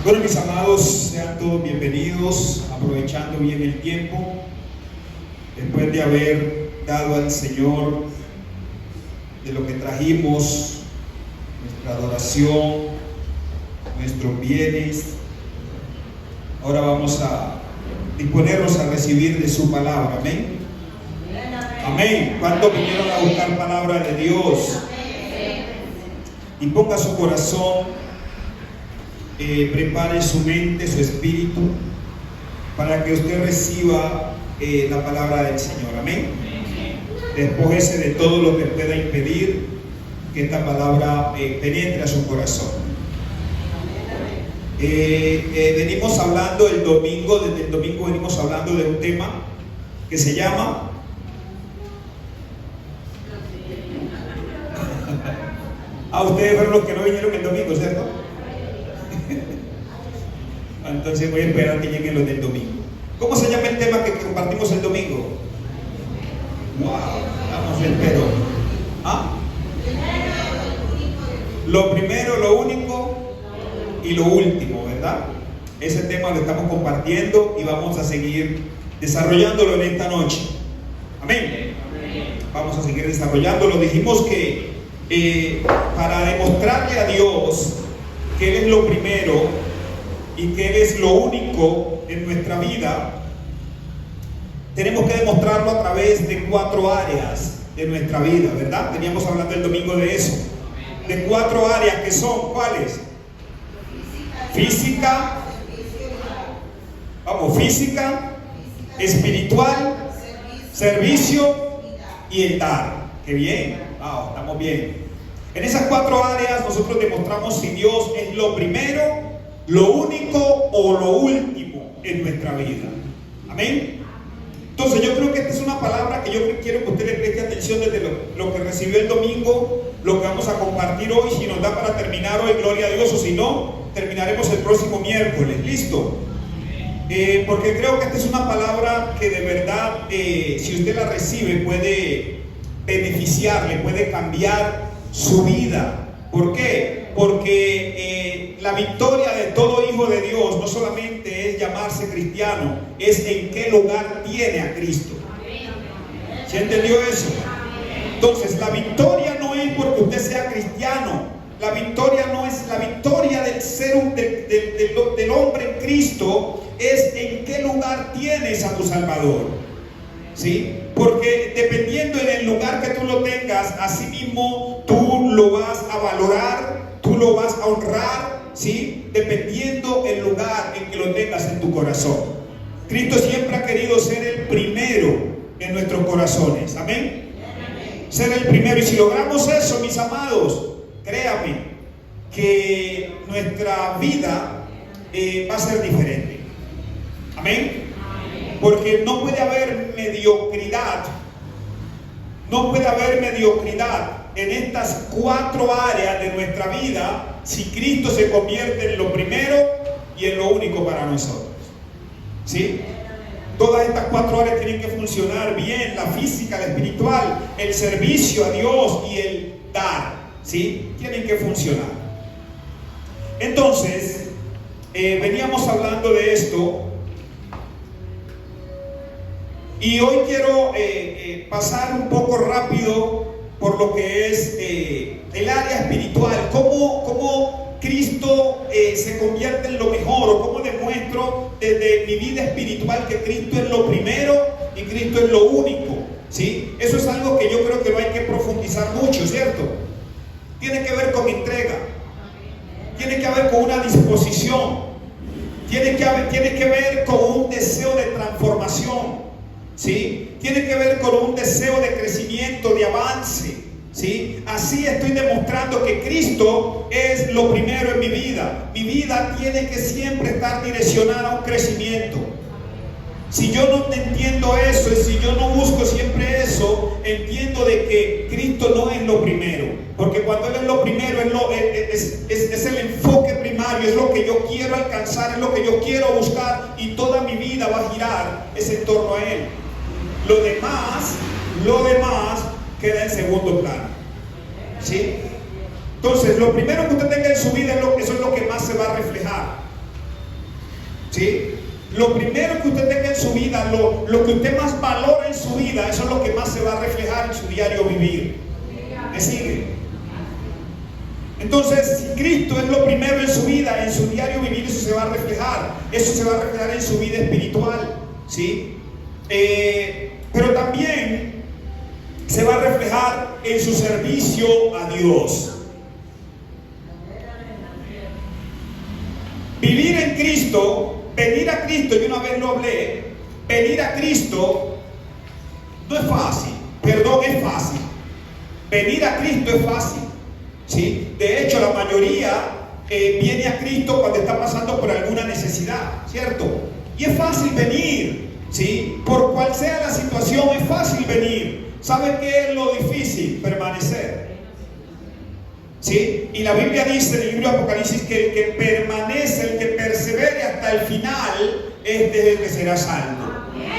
Bueno, mis amados, sean todos bienvenidos, aprovechando bien el tiempo, después de haber dado al Señor de lo que trajimos, nuestra adoración, nuestros bienes. Ahora vamos a disponernos a recibir de su palabra, amén. Amén. ¿Cuántos vinieron a buscar palabra de Dios? Y ponga su corazón, prepare su mente, su espíritu, para que usted reciba la palabra del Señor, amén. Despójese de todo lo que pueda impedir que esta palabra penetre a su corazón. Venimos hablando desde el domingo venimos hablando de un tema que se llama ustedes fueron los que no vinieron el domingo, ¿cierto? Entonces voy a esperar que lleguen los del domingo. ¿Cómo se llama el tema que compartimos el domingo? ¡Wow! Vamos el pero. Lo primero, lo único y lo último, ¿verdad? Ese tema lo estamos compartiendo y vamos a seguir desarrollándolo en esta noche. Amén. Vamos a seguir desarrollándolo. Dijimos que para demostrarle a Dios que Él es lo primero y que Él es lo único en nuestra vida, tenemos que demostrarlo a través de 4 áreas de nuestra vida, ¿verdad? Veníamos hablando el domingo de eso, de 4 áreas que son, ¿cuáles? Física, espiritual, servicio y el dar. ¡Qué bien! ¡Wow! Estamos bien. En esas 4 áreas nosotros demostramos si Dios es lo primero, lo único o lo último en nuestra vida. Amén. Entonces yo creo que esta es una palabra que yo quiero que usted le preste atención desde lo que recibió el domingo, lo que vamos a compartir hoy. Si nos da para terminar hoy, gloria a Dios, o si no, terminaremos el próximo miércoles. ¿Listo? Porque creo que esta es una palabra que de verdad, si usted la recibe, puede beneficiarle, puede cambiar su vida. ¿Por qué? Porque la victoria de todo hijo de Dios no solamente es llamarse cristiano, es en qué lugar tiene a Cristo. ¿Se entendió eso? Entonces, la victoria no es porque usted sea cristiano. La victoria no es la victoria del ser del hombre en Cristo, es en qué lugar tienes a tu Salvador. ¿Sí? Porque dependiendo en el lugar que tú lo tengas, así mismo tú lo vas a valorar, tú lo vas a honrar, ¿sí? Dependiendo el lugar en que lo tengas en tu corazón. Cristo siempre ha querido ser el primero en nuestros corazones, ¿amén? Ser el primero. Y si logramos eso, mis amados, créame que nuestra vida va a ser diferente. Amén. Porque no puede haber mediocridad. No puede haber mediocridad en estas 4 áreas de nuestra vida si Cristo se convierte en lo primero y en lo único para nosotros. ¿Sí? Todas estas 4 áreas tienen que funcionar bien: la física, la espiritual, el servicio a Dios y el dar. ¿Sí? Tienen que funcionar. Entonces, veníamos hablando de esto. Y hoy quiero pasar un poco rápido por lo que es el área espiritual. Cómo Cristo se convierte en lo mejor, o cómo demuestro desde mi vida espiritual que Cristo es lo primero y Cristo es lo único. ¿Sí? Eso es algo que yo creo que no hay que profundizar mucho, ¿cierto? Tiene que ver con entrega, tiene que ver con una disposición, tiene que ver con un deseo de transformación. ¿Sí? Tiene que ver con un deseo de crecimiento, de avance. ¿Sí? Así estoy demostrando que Cristo es lo primero en mi vida. Mi vida tiene que siempre estar direccionada a un crecimiento. Si yo no entiendo eso, y si yo no busco siempre eso, entiendo de que Cristo no es lo primero. Porque cuando Él es lo primero, es el enfoque primario, es lo que yo quiero alcanzar, es lo que yo quiero buscar, y toda mi vida va a girar en torno a Él. Lo demás queda en segundo plano. ¿Sí? Entonces, lo primero que usted tenga en su vida, eso es lo que más se va a reflejar. ¿sí? Lo primero que usted tenga en su vida, lo que usted más valora en su vida, eso es lo que más se va a reflejar en su diario vivir. ¿Me sigue? Entonces, si Cristo es lo primero en su vida, en su diario vivir, eso se va a reflejar. Eso se va a reflejar en su vida espiritual, ¿sí? Pero también se va a reflejar en su servicio a Dios. Vivir en Cristo, venir a Cristo, yo una vez lo hablé, venir a Cristo no es fácil, perdón, es fácil. Venir a Cristo es fácil, ¿sí? De hecho, la mayoría viene a Cristo cuando está pasando por alguna necesidad, ¿cierto? Y es fácil venir, ¿sí? Por cual sea la situación, es fácil venir. ¿Sabe qué es lo difícil? Permanecer. ¿Sí? Y la Biblia dice en el libro de Apocalipsis que el que permanece, el que persevere hasta el final, este es el que será salvo.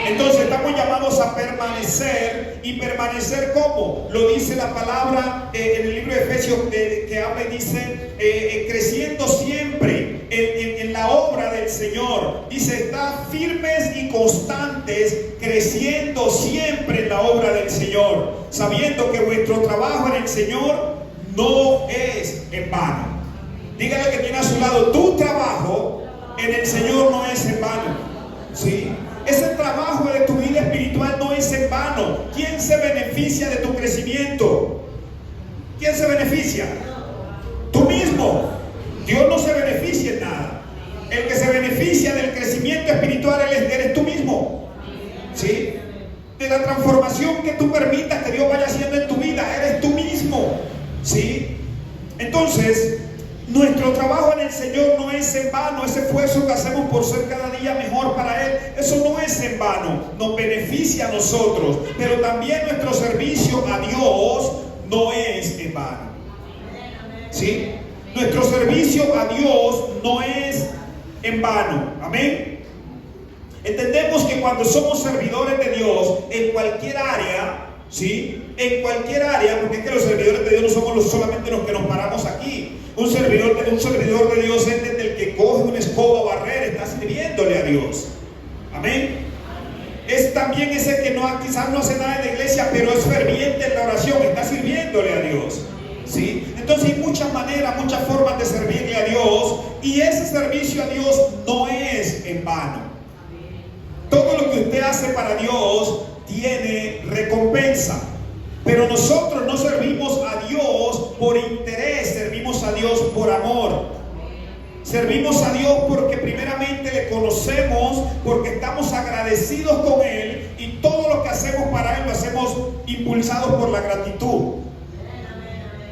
Entonces estamos llamados a permanecer. ¿Y permanecer cómo? Lo dice la palabra en el libro de Efesios que habla y dice creciendo siempre en la obra del Señor. Dice, está firmes y constantes, creciendo siempre en la obra del Señor, sabiendo que vuestro trabajo en el Señor no es en vano. Dígale que tiene a su lado, tu trabajo en el Señor no es en vano, ¿sí? Ese trabajo de tu vida espiritual no es en vano. ¿Quién se beneficia de tu crecimiento? ¿Quién se beneficia? Tú mismo. Dios no se beneficia en nada. El que se beneficia del crecimiento espiritual eres tú mismo, ¿sí? De la transformación que tú permitas que Dios vaya haciendo en tu vida, eres tú mismo, ¿sí? Entonces, nuestro trabajo en el Señor no es en vano. Ese esfuerzo que hacemos por ser cada día mejor para Él, eso no es en vano, nos beneficia a nosotros. Pero también nuestro servicio a Dios no es en vano, ¿sí? Nuestro servicio a Dios no es en vano, amén. Entendemos que cuando somos servidores de Dios en cualquier área, ¿sí? En cualquier área, porque es que los servidores de Dios no somos solamente los que nos paramos aquí. Un servidor de Dios es desde el que coge una escoba a barrer, está sirviéndole a Dios. Amén. Es también ese que quizás no hace nada en la iglesia, pero es ferviente en la oración, está sirviéndole a Dios, ¿sí? Entonces hay muchas maneras, muchas formas de servirle a Dios, y ese servicio a Dios no es en vano. Todo lo que usted hace para Dios tiene recompensa. Pero nosotros no servimos a Dios por interés, servimos a Dios por amor. Servimos a Dios porque primeramente le conocemos, porque estamos agradecidos con Él, y todo lo que hacemos para Él lo hacemos impulsados por la gratitud.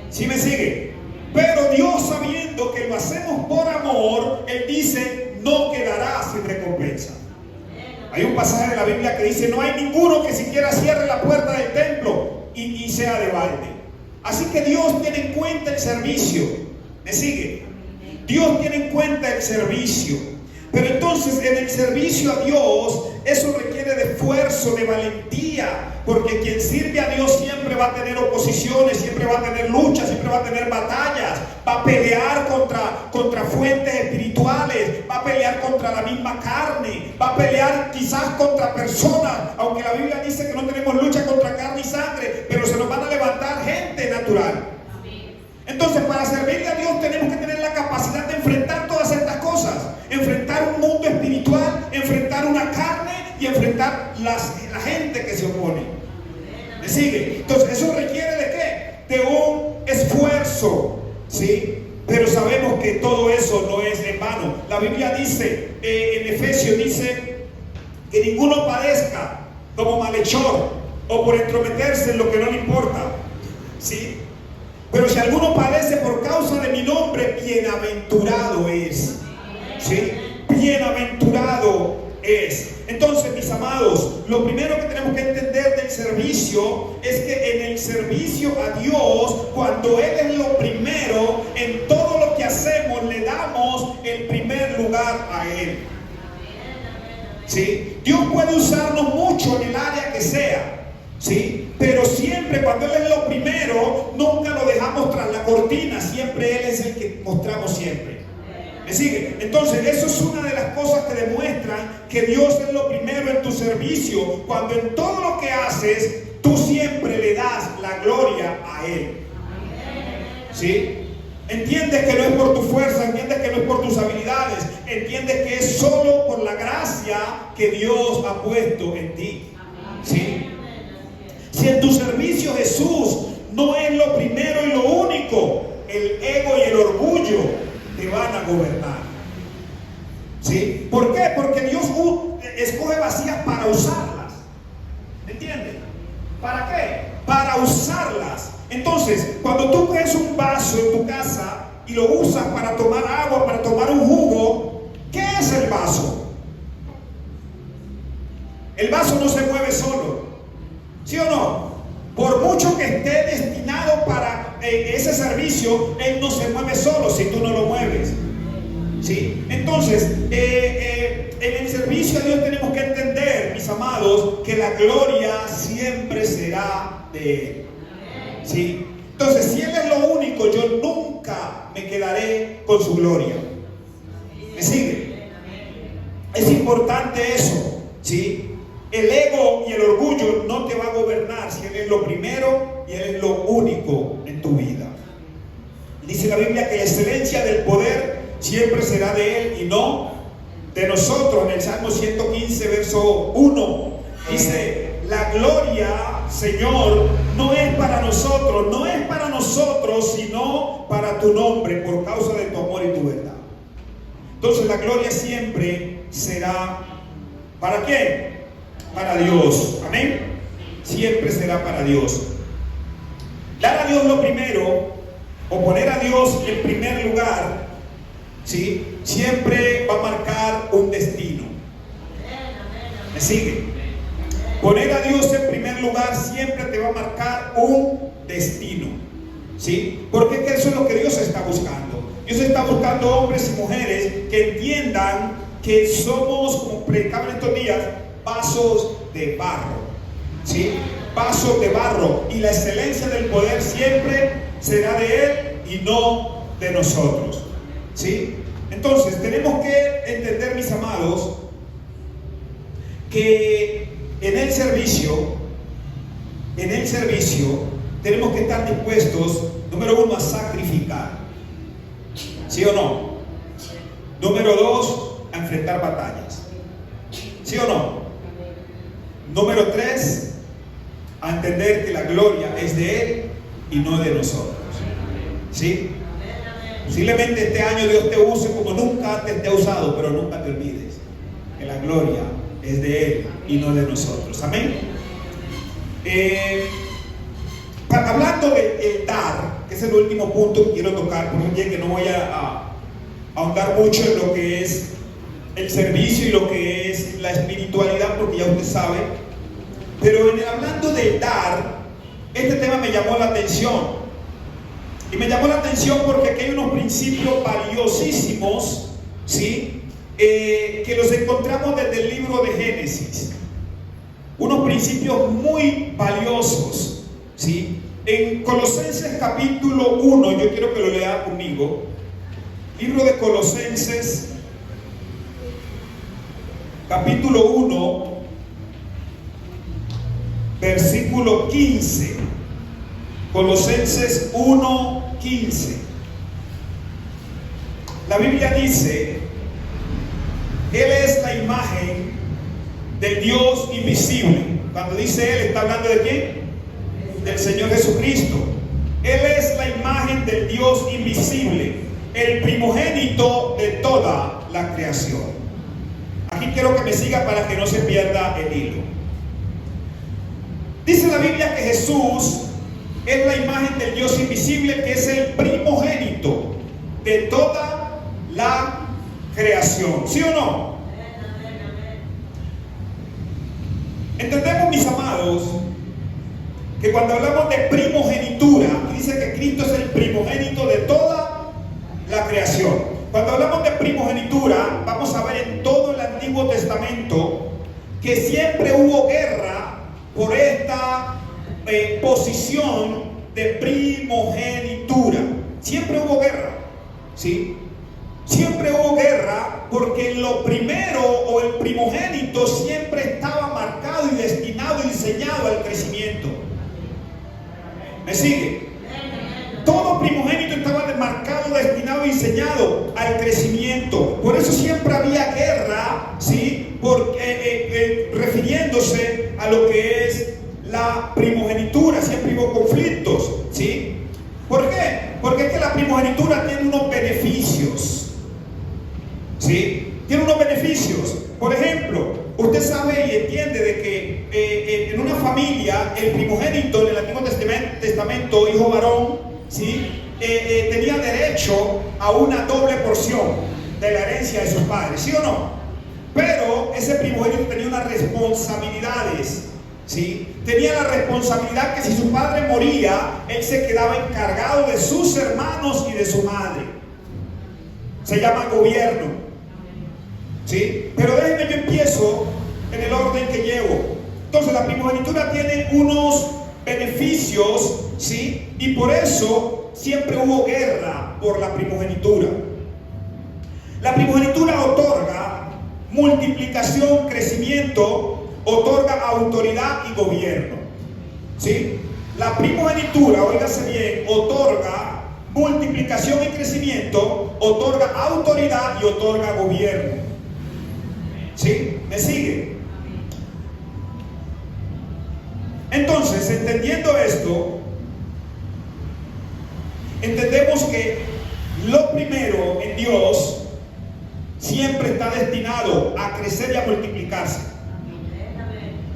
¿Sí me sigue? Pero Dios, sabiendo que lo hacemos por amor, Él dice, no quedará sin recompensa. Hay un pasaje de la Biblia que dice, no hay ninguno que siquiera cierre la puerta del templo y sea de balde. Así que Dios tiene en cuenta el servicio. ¿Me sigue? Dios tiene en cuenta el servicio. Pero entonces en el servicio a Dios, eso requiere de esfuerzo, de valentía, porque quien sirve a Dios siempre va a tener oposiciones, siempre va a tener luchas, siempre va a tener batallas, va a pelear contra fuentes espirituales, va a pelear contra la misma carne, va a pelear quizás contra personas, aunque la Biblia dice que no tenemos lucha contra carne y sangre, pero se nos van a levantar gente natural. Entonces, para servirle a Dios tenemos que tener la capacidad de enfrentar todas estas cosas, enfrentar un mundo espiritual, enfrentar una carne y enfrentar la gente que se opone. ¿Me sigue? Entonces, eso requiere ¿de qué? De un esfuerzo, ¿sí? Pero sabemos que todo eso no es en vano. La Biblia dice, en Efesios dice, que ninguno padezca como malhechor o por entrometerse en lo que no le importa, ¿sí? Pero si alguno padece por causa de mi nombre, bienaventurado es, ¿sí? Bienaventurado es. Entonces, mis amados, lo primero que tenemos que entender del servicio es que en el servicio a Dios, cuando Él es lo primero, en todo lo que hacemos le damos el primer lugar a Él, ¿sí? Dios puede usarnos mucho en el área que sea, ¿sí? Pero siempre cuando Él es lo primero, nunca lo dejamos tras la cortina, siempre Él es el que mostramos siempre. ¿Me sigue? Entonces, eso es una de las cosas que demuestra que Dios es lo primero en tu servicio, cuando en todo lo que haces, tú siempre le das la gloria a Él. ¿Sí? Entiendes que no es por tu fuerza, entiendes que no es por tus habilidades, entiendes que es solo por la gracia que Dios ha puesto en ti. ¿Sí? Si en tu servicio Jesús no es lo primero y lo único, el ego y el orgullo te van a gobernar. ¿Sí? ¿Por qué? Porque Dios escoge vacías para usarlas. ¿Entiendes? ¿Para qué? Para usarlas. Entonces, cuando tú coges un vaso en tu casa y lo usas para tomar agua, para tomar un jugo, ¿qué es el vaso? El vaso no se mueve solo, ¿sí o no? Por mucho que esté destinado para ese servicio, él no se mueve solo si tú no lo mueves. ¿Sí? Entonces, en el servicio a Dios tenemos que entender, mis amados, que la gloria siempre será de Él. ¿Sí? Entonces, si Él es lo único, yo nunca me quedaré con su gloria. ¿Me sigue? Es importante eso. ¿Sí? El ego y el orgullo no te va a gobernar si Él es lo primero y Él es lo único en tu vida. Dice la Biblia que la excelencia del poder siempre será de Él y no de nosotros. En el Salmo 115, verso 1, dice: la gloria, Señor, no es para nosotros, sino para tu nombre, por causa de tu amor y tu verdad. Entonces la gloria siempre será ¿para quién? Para Dios. Amén. Siempre será para Dios. Dar a Dios lo primero, o poner a Dios en primer lugar, ¿sí? Siempre va a marcar un destino. ¿Me sigue? Poner a Dios en primer lugar siempre te va a marcar un destino. ¿Sí? Porque eso es lo que Dios está buscando. Dios está buscando hombres y mujeres que entiendan que somos, como predicaba en estos días, vasos de barro. ¿Sí? Vasos de barro. Y la excelencia del poder siempre será de Él y no de nosotros. ¿Sí? Entonces tenemos que entender, mis amados, que en el servicio tenemos que estar dispuestos, número uno, a sacrificar. ¿Sí o no? Número dos, a enfrentar batallas. ¿Sí o no? Número tres, a entender que la gloria es de Él y no de nosotros. ¿Sí? Posiblemente este año Dios te use como nunca antes te ha usado, pero nunca te olvides que la gloria es de Él y no de nosotros. Amén. Hablando de dar, que es el último punto que quiero tocar, porque que no voy a ahondar mucho en lo que es el servicio y lo que es la espiritualidad, porque ya usted sabe. Pero hablando de dar, este tema me llamó la atención. Y me llamó la atención porque aquí hay unos principios valiosísimos, ¿sí? Que los encontramos desde el libro de Génesis. Unos principios muy valiosos, ¿sí? En Colosenses capítulo 1, yo quiero que lo lea conmigo. Libro de Colosenses capítulo 1, versículo 15. Colosenses 1:15. La Biblia dice: Él es la imagen del Dios invisible. Cuando dice Él, ¿está hablando de quién? Del Señor Jesucristo. Él es la imagen del Dios invisible, el primogénito de toda la creación. Aquí quiero que me siga para que no se pierda el hilo. Dice la Biblia que Jesús es la imagen del Dios invisible, que es el primogénito de toda la creación. ¿Sí o no? Entendemos, mis amados, que cuando hablamos de primogenitura, dice que Cristo es el primogénito de toda la creación. Cuando hablamos de primogenitura, vamos a ver en todo el Antiguo Testamento que siempre hubo guerra por esta posición de primogenitura. Siempre hubo guerra, ¿sí? Siempre hubo guerra Porque lo primero o el primogénito siempre estaba marcado y destinado y diseñado al crecimiento. ¿Me sigue? Todo primogénito estaba marcado, destinado y diseñado al crecimiento. Por eso siempre había guerra, ¿sí? Refiriéndose a lo que es la primogenitura, siempre hubo conflictos, ¿sí? ¿Por qué? Porque es que la primogenitura tiene unos beneficios, ¿sí? Tiene unos beneficios. Por ejemplo, usted sabe y entiende de que en una familia el primogénito en el Antiguo Testamento, hijo varón, ¿sí? Tenía derecho a una doble porción de la herencia de sus padres, ¿sí o no? Pero ese primogénito tenía unas responsabilidades, ¿sí? Tenía la responsabilidad que si su padre moría, él se quedaba encargado de sus hermanos y de su madre. Se llama gobierno, ¿sí? Pero déjenme, yo empiezo en el orden que llevo. Entonces la primogenitura tiene unos beneficios, ¿sí? Y por eso siempre hubo guerra por la primogenitura. La primogenitura otorga multiplicación, crecimiento, otorga autoridad y gobierno, ¿sí? La primogenitura, óigase bien, otorga multiplicación y crecimiento, otorga autoridad y otorga gobierno, ¿sí? ¿Me sigue? Entonces, entendiendo esto, entendemos que lo primero en Dios siempre está destinado a crecer y a multiplicarse.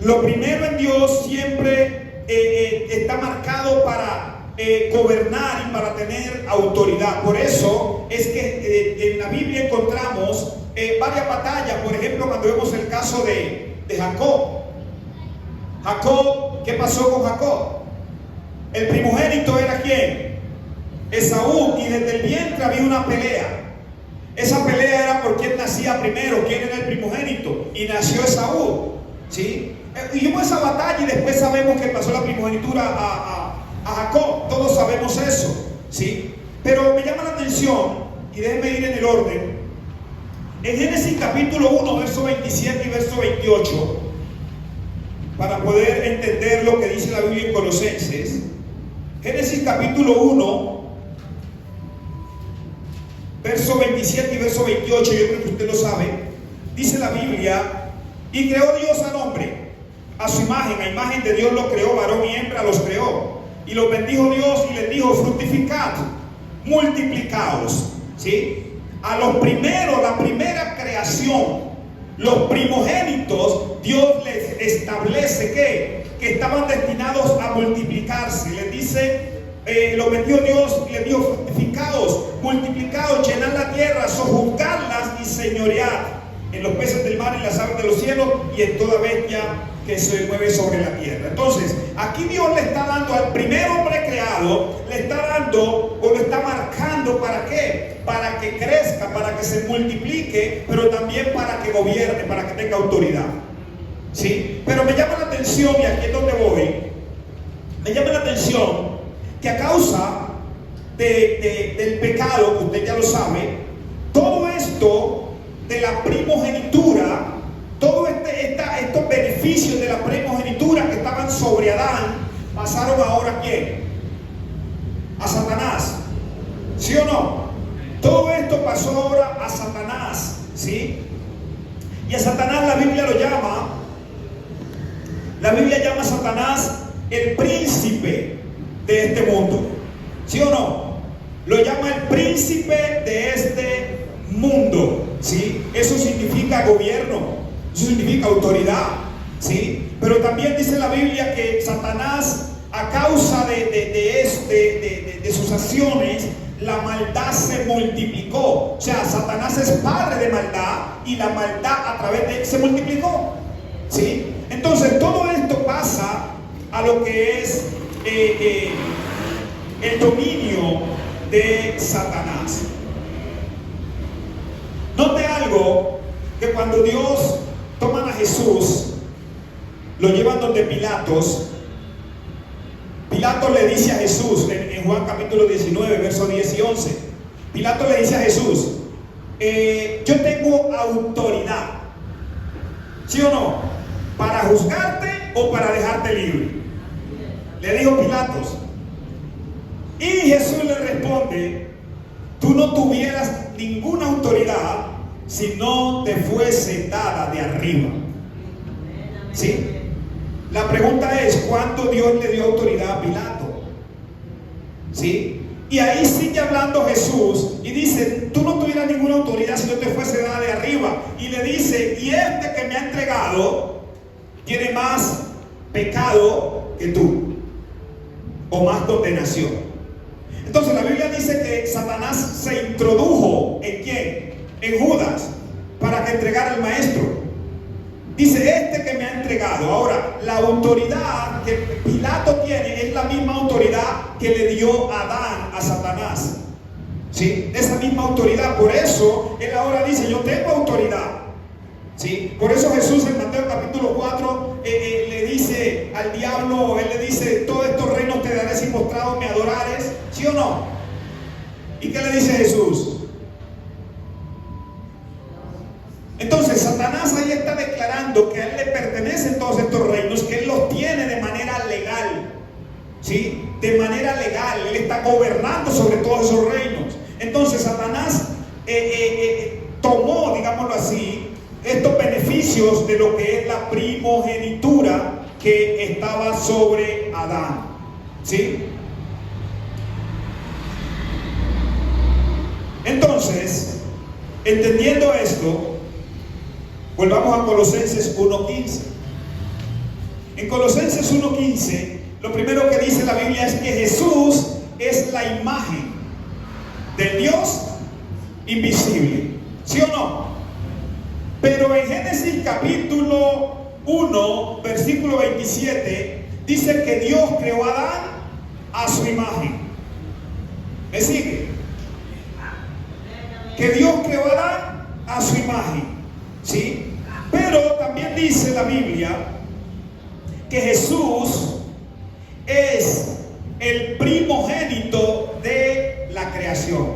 Lo primero en Dios siempre está marcado para gobernar y para tener autoridad. Por eso es que en la Biblia encontramos varias batallas. Por ejemplo, cuando vemos el caso de Jacob. Jacob, ¿qué pasó con Jacob? El primogénito era ¿quién? Esaú, y desde el vientre había una pelea. Esa pelea era por quién nacía primero, quién era el primogénito, y nació Esaú, ¿sí? Y hubo esa batalla y después sabemos que pasó la primogenitura a Jacob. Todos sabemos eso, ¿sí? Pero me llama la atención, y déjenme ir en el orden. En Génesis capítulo 1, verso 27 y verso 28, para poder entender lo que dice la Biblia en Colosenses. Génesis capítulo 1, verso 27 y verso 28, yo creo que usted lo sabe. Dice la Biblia: y creó Dios al hombre a su imagen, a imagen de Dios lo creó, varón y hembra los creó, y los bendijo Dios y les dijo: fructificad, multiplicaos, ¿sí? A los primeros, la primera creación, los primogénitos, Dios les establece que estaban destinados a multiplicarse. Les dice, los bendijo Dios y les dijo: fructificaos, multiplicaos, llenad la tierra, sojuzgadlas y señoread en los peces del mar y las aves de los cielos y en toda bestia que se mueve sobre la tierra. Entonces, aquí Dios le está dando al primer hombre creado, le está dando o lo está marcando, ¿para qué? Para que crezca, para que se multiplique, pero también para que gobierne, para que tenga autoridad, ¿sí? Pero me llama la atención, y aquí es donde voy, me llama la atención que a causa del pecado, que usted ya lo sabe, todo esto de la primogenitura, todos estos beneficios de la primogenitura que estaban sobre Adán, pasaron ahora ¿a quién? A Satanás, ¿sí o no? Todo esto pasó ahora a Satanás, ¿sí? Y a Satanás la Biblia llama a Satanás el príncipe de este mundo, ¿sí o no? Lo llama el príncipe de este mundo, ¿sí? Eso significa gobierno, eso significa autoridad, ¿sí? Pero también dice la Biblia que Satanás, a causa de sus acciones, la maldad se multiplicó. O sea, Satanás es padre de maldad y la maldad a través de él se multiplicó, ¿sí? Entonces todo esto pasa a lo que es el dominio de Satanás. Note algo, que cuando Dios toma a Jesús, lo llevan donde Pilatos. Pilato le dice a Jesús en Juan capítulo 19, versos 10 y 11. Pilato le dice a Jesús: yo tengo autoridad, ¿sí o no? Para juzgarte o para dejarte libre. Le dijo Pilatos. Y Jesús le responde: tú no tuvieras ninguna autoridad si no te fuese dada de arriba. ¿Sí? La pregunta es: ¿cuándo Dios le dio autoridad a Pilato? ¿Sí? Y ahí sigue hablando Jesús y dice: tú no tuvieras ninguna autoridad si no te fuese dada de arriba. Y le dice: y este que me ha entregado tiene más pecado que tú, o más condenación. Entonces la Biblia dice que Satanás se introdujo ¿en quién? En Judas, para que entregara al maestro. Dice: este que me ha entregado. Ahora, la autoridad que Pilato tiene es la misma autoridad que le dio Adán a Satanás. ¿Sí? Esa misma autoridad. Por eso él ahora dice: yo tengo autoridad. ¿Sí? Por eso Jesús en Mateo capítulo 4 le dice al diablo, él le dice: todos estos reinos te daré si postrado me adorares. ¿Sí o no? ¿Y qué le dice Jesús? Entonces Satanás ahí está declarando que a él le pertenecen todos estos reinos, que él los tiene de manera legal. ¿Sí? De manera legal, él está gobernando sobre todos esos reinos. Entonces Satanás tomó, digámoslo así, estos beneficios de lo que es la primogenitura que estaba sobre Adán. ¿Sí? Entonces, entendiendo esto, volvamos a Colosenses 1:15. En Colosenses 1:15, lo primero que dice la Biblia es que Jesús es la imagen del Dios invisible. ¿Sí o no? Pero en Génesis capítulo 1, versículo 27, dice que Dios creó a Adán a su imagen. ¿Me sigue? Que Dios creó a Adán a su imagen. ¿Sí? Pero también dice la Biblia que Jesús es el primogénito de la creación.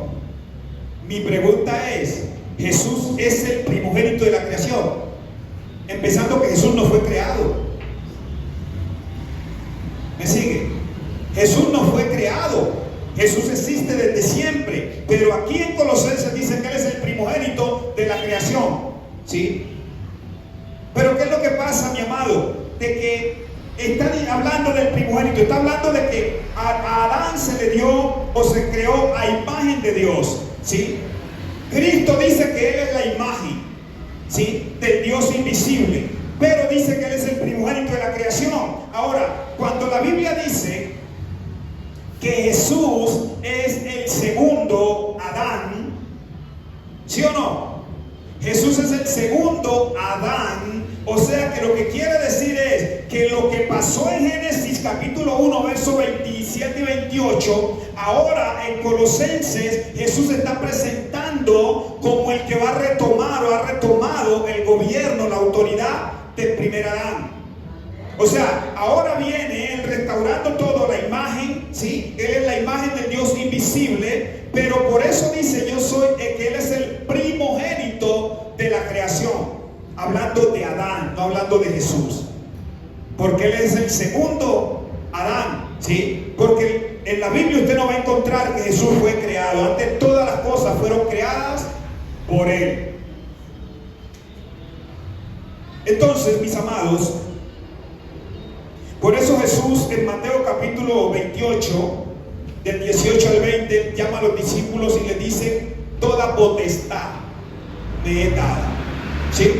Mi pregunta es: ¿Jesús es el primogénito de la creación? Empezando que Jesús no fue creado. ¿Me sigue? Jesús no fue creado. Jesús existe desde siempre. Pero aquí en Colosenses dice que Él es el primogénito de la creación. ¿Sí? Pero ¿qué es lo que pasa, mi amado? De que está hablando del primogénito, está hablando de que a Adán se le dio o se creó a imagen de Dios. ¿Sí? Cristo dice que Él es la imagen, ¿sí?, del Dios invisible, pero dice que Él es el primogénito de la creación. Ahora, cuando la Biblia dice que Jesús es el segundo Adán, ¿sí o no? Jesús es el segundo Adán, o sea que lo que quiere decir es que lo que pasó en Génesis capítulo 1, versos 27 y 28, ahora en Colosenses Jesús está presentando como el que va a retomar o ha retomado el gobierno, la autoridad del primer Adán. O sea, ahora viene Él restaurando todo, la imagen, ¿sí? Él es la imagen del Dios invisible, pero por eso dice que Él es el primogénito de la creación. Hablando de Adán, no hablando de Jesús. Porque Él es el segundo Adán, ¿sí? Porque en la Biblia usted no va a encontrar que Jesús fue creado. Antes todas las cosas fueron creadas por Él. Entonces, mis amados, por eso Jesús en Mateo capítulo 28, del 18 al 20, llama a los discípulos y les dice: toda potestad me es dada. ¿Sí?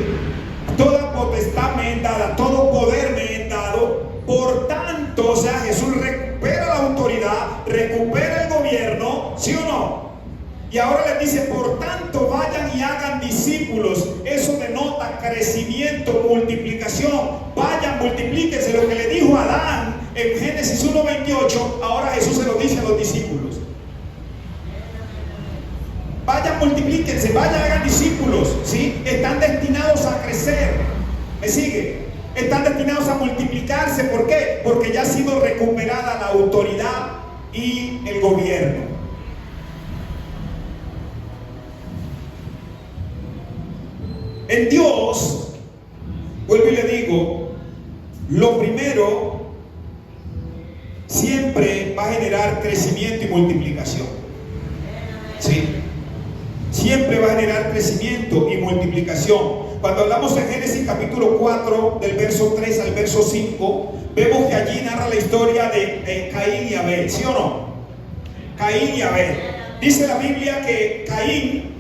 Toda potestad me es dada, todo poder me es dado. Por tanto, o sea, Jesús recupera la autoridad, recupera el gobierno, ¿sí o no? Y ahora les dice: por tanto, vayan y hagan discípulos. Eso denota crecimiento, multiplicación. Vayan, multiplíquense. Lo que le dijo a Adán en Génesis 1:28, ahora Jesús se lo dice a los discípulos. Vayan, multiplíquense, vayan, hagan discípulos, ¿sí? Están destinados a crecer. ¿Me sigue? Están destinados a multiplicarse. ¿Por qué? Porque ya ha sido recuperada la autoridad y el gobierno. En Dios, vuelvo y le digo, lo primero siempre va a generar crecimiento y multiplicación. ¿Sí? Siempre va a generar crecimiento y multiplicación. Cuando hablamos en Génesis capítulo 4, del verso 3 al verso 5, vemos que allí narra la historia de Caín y Abel, ¿sí o no? Caín y Abel. Dice la Biblia que Caín,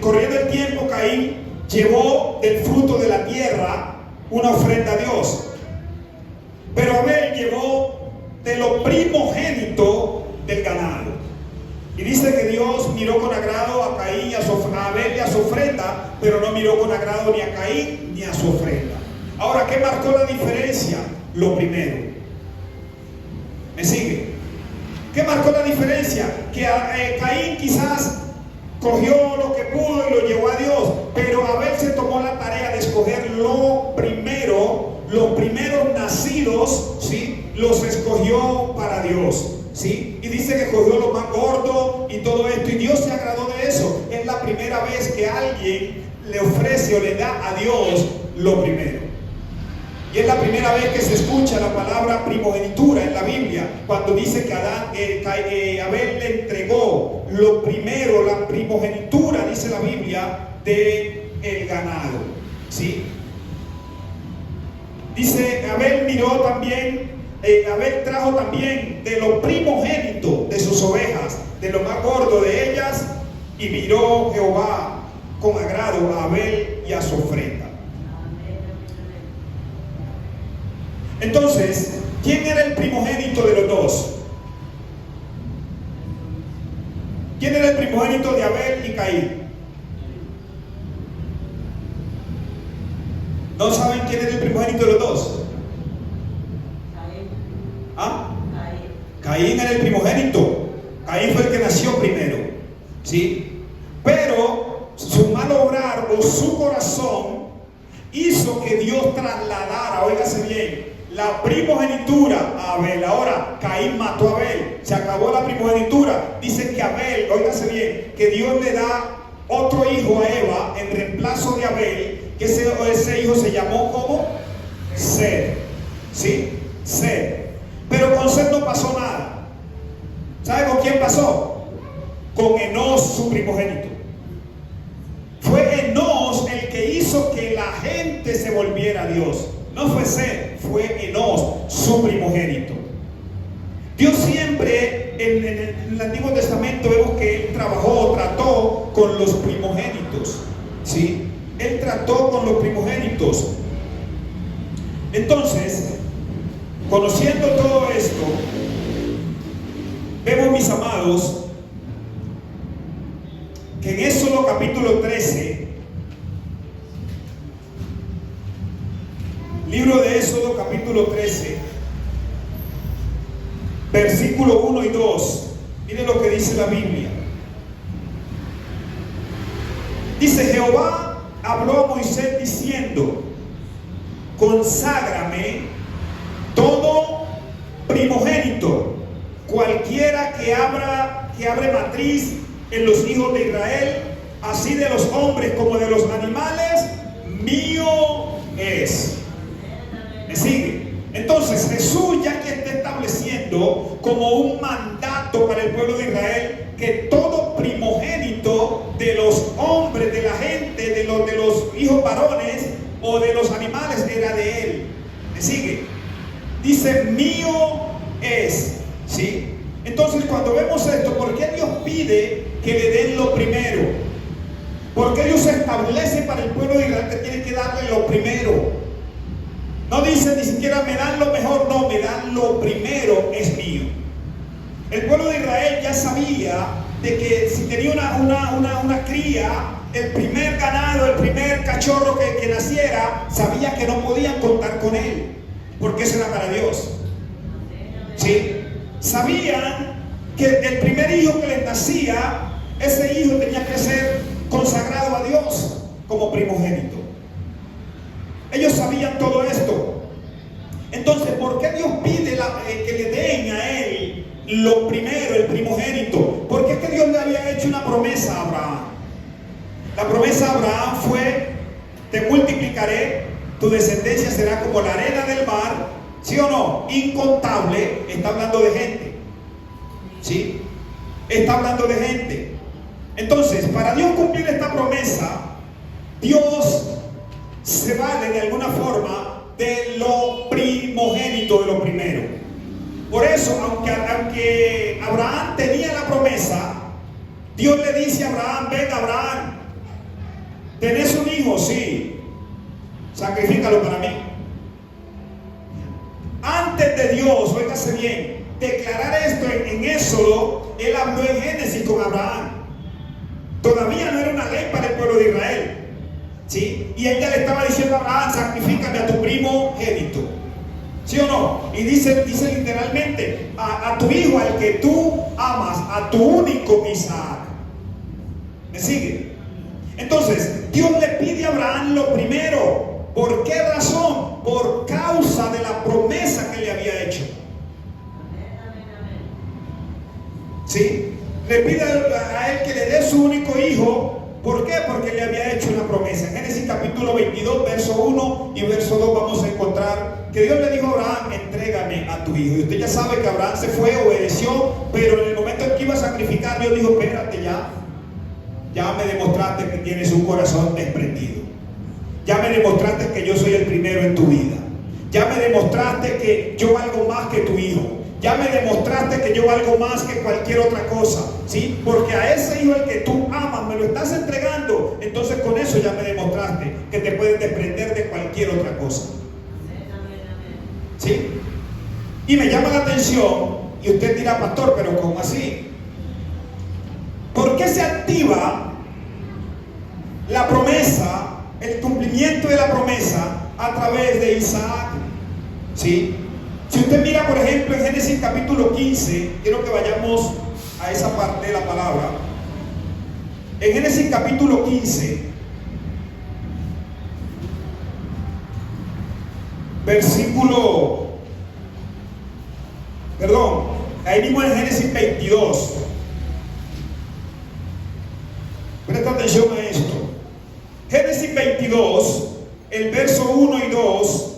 corriendo el tiempo, Caín llevó del fruto de la tierra una ofrenda a Dios. Pero Abel llevó de lo primogénito del ganado. Y dice que Dios miró con agrado a Caín y a Abel y a su ofrenda, pero no miró con agrado ni a Caín ni a su ofrenda. Ahora, ¿qué marcó la diferencia? Lo primero. ¿Me sigue? ¿Qué marcó la diferencia? Que Caín quizás cogió lo que pudo y lo llevó a Dios, pero Abel se tomó la tarea de escoger lo primero, los primeros nacidos, ¿sí? Los escogió para Dios, ¿sí? Y dice que cogió lo más gordo y todo esto, y Dios se agradó de eso. Es la primera vez que alguien le ofrece o le da a Dios lo primero. Y es la primera vez que se escucha la palabra primogenitura en la Biblia, cuando dice que Abel le entregó lo primero, la primogenitura, dice la Biblia, del ganado, ¿sí? Dice, Abel miró también, Abel trajo también de lo primogénito de sus ovejas, de lo más gordo de ellas, y miró Jehová con agrado a Abel y a su ofrenda. Entonces, ¿quién era el primogénito de los dos? ¿Quién era el primogénito de Abel y Caín? ¿No saben quién era el primogénito de los dos? ¿Ah? Caín era el primogénito. Caín fue el que nació primero, ¿sí? Pero su mal obrar o su corazón hizo que Dios trasladara, óigase bien, la primogenitura a Abel. Ahora Caín mató a Abel, se acabó la primogenitura. Dice que Abel, óigase bien, que Dios le da otro hijo a Eva en reemplazo de Abel, que ese hijo se llamó como Seth, ¿sí? Seth. Pero con Seth no pasó nada. ¿Sabe con quién pasó? Con Enós, su primogénito. Fue Enós el que hizo que la gente se volviera a Dios. No fue Seth, fue Enós, su primogénito. Dios siempre, en el Antiguo Testamento vemos que Él trató con los primogénitos, ¿sí? Él trató con los primogénitos. Entonces, conociendo todo esto, vemos, mis amados, que en Éxodo capítulo 13, libro de Éxodo capítulo 13, versículo 1 y 2, miren lo que dice la Biblia. Dice: Jehová habló a Moisés diciendo: conságrame todo primogénito, cualquiera que abre matriz en los hijos de Israel, así de los hombres como de los animales, mío es. ¿Me sigue? Entonces Jesús ya que está estableciendo como un mandato para el pueblo de Israel que todo primogénito de los hombres, de la gente, de los hijos varones o de los animales era de él. ¿Me sigue? Dice: mío es, ¿sí? Entonces, cuando vemos esto, ¿por qué Dios pide que le den lo primero? ¿Por qué Dios establece para el pueblo de Israel que tiene que darle lo primero? No dice ni siquiera me dan lo mejor, no, me dan lo primero, es mío. El pueblo de Israel ya sabía de que si tenía una cría, el primer ganado, el primer cachorro que naciera, sabía que no podían contar con él, porque eso era para Dios, ¿sí? Sabían que el primer hijo que les nacía, ese hijo tenía que ser consagrado a Dios como primogénito. Ellos sabían todo esto. Entonces, ¿por qué Dios pide que le den a él lo primero, el primogénito? Porque es que Dios le había hecho una promesa a Abraham. La promesa a Abraham fue: te multiplicaré, tu descendencia será como la arena del mar. ¿Sí o no? Incontable. Está hablando de gente. ¿Sí? Está hablando de gente. Entonces, para Dios cumplir esta promesa, Dios se vale de alguna forma de lo primogénito, de lo primero. Por eso, aunque Abraham tenía la promesa, Dios le dice a Abraham: ven, Abraham, ¿tenés un hijo? Sí, sacrifícalo para mí. Antes de Dios, óigase bien, declarar esto en Éxodo, él habló en Génesis con Abraham. Todavía no era una ley para el pueblo de Israel, ¿sí? Y ella le estaba diciendo a Abraham: sacrifícame a tu primogénito. ¿Sí o no? Y dice literalmente: a tu hijo, al que tú amas, a tu único Isaac. ¿Me sigue? Entonces, Dios le pide a Abraham lo primero. ¿Por qué razón? Por causa de la promesa que le había hecho. ¿Sí? Le pide a él que le dé su único hijo. ¿Por qué? Porque le había hecho una promesa. En Génesis capítulo 22, verso 1 y verso 2 vamos a encontrar que Dios le dijo a Abraham: entrégame a tu hijo. Y usted ya sabe que Abraham se fue, obedeció, pero en el momento en que iba a sacrificar, Dios dijo: espérate, ya me demostraste que tienes un corazón desprendido. Ya me demostraste que yo soy el primero en tu vida. Ya me demostraste que yo valgo más que tu hijo. Ya me demostraste que yo valgo más que cualquier otra cosa, ¿sí? Porque a ese hijo, el que tú amas, me lo estás entregando. Entonces con eso ya me demostraste que te puedes desprender de cualquier otra cosa, ¿sí? Y me llama la atención, y usted dirá: pastor, pero ¿cómo así? ¿Por qué se activa la promesa, el cumplimiento de la promesa a través de Isaac? ¿Sí? Si usted mira, por ejemplo, en Génesis capítulo 15, quiero que vayamos a esa parte de la palabra. En Génesis capítulo 15, ahí mismo en Génesis 22. Presta atención a esto. Génesis 22, el verso 1 y 2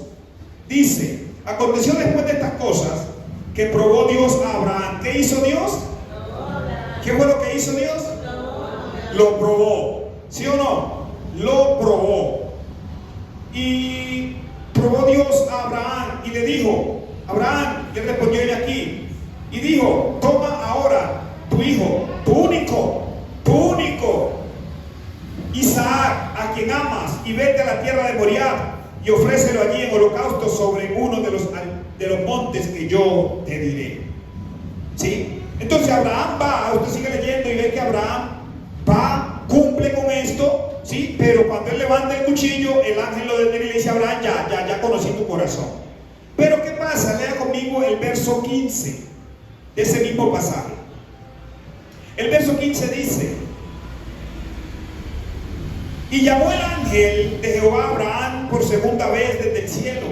dice: aconteció después de estas cosas que probó Dios a Abraham. ¿Qué hizo Dios? ¿Qué fue lo que hizo Dios? Lo probó. ¿Sí o no? Lo probó. Y probó Dios a Abraham y le dijo: Abraham, y él respondió: he aquí. Y dijo: toma ahora tu hijo, tu único, Isaac, a quien amas, y vete a la tierra de Moriab y ofrécelo allí en holocausto sobre uno de los montes que yo te diré. ¿Sí? Entonces Abraham va, usted sigue leyendo y ve que Abraham va, cumple con esto, ¿sí? Pero cuando él levanta el cuchillo, el ángel lo detiene y le dice: Abraham, ya conocí tu corazón. Pero ¿qué pasa? Lea conmigo el verso 15 de ese mismo pasaje. El verso 15 dice: y llamó el ángel de Jehová a Abraham por segunda vez desde el cielo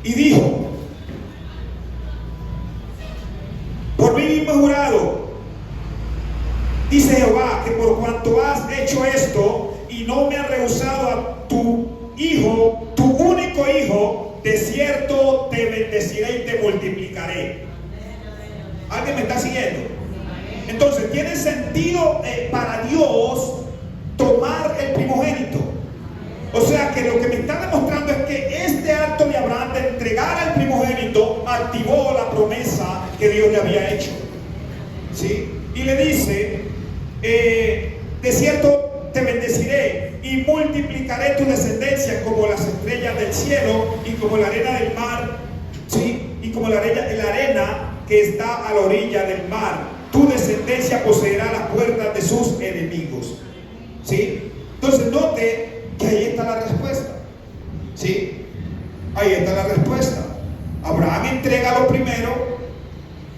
y dijo: por mí mismo he jurado, dice Jehová, que por cuanto has hecho esto y no me has rehusado a tu hijo, tu único hijo, de cierto te bendeciré y te multiplicaré. ¿Alguien me está siguiendo? Entonces tiene sentido para Dios tomar el primogénito. O sea que lo que me está demostrando es que este acto de Abraham de entregar el primogénito activó la promesa que Dios le había hecho, ¿sí? Y le dice: de cierto te bendeciré y multiplicaré tu descendencia como las estrellas del cielo y como la arena del mar, ¿sí? Y como la arena que está a la orilla del mar. Tu descendencia poseerá las puertas de sus enemigos. ¿Sí? Entonces note que ahí está la respuesta. ¿Sí? Ahí está la respuesta. Abraham entrega lo primero,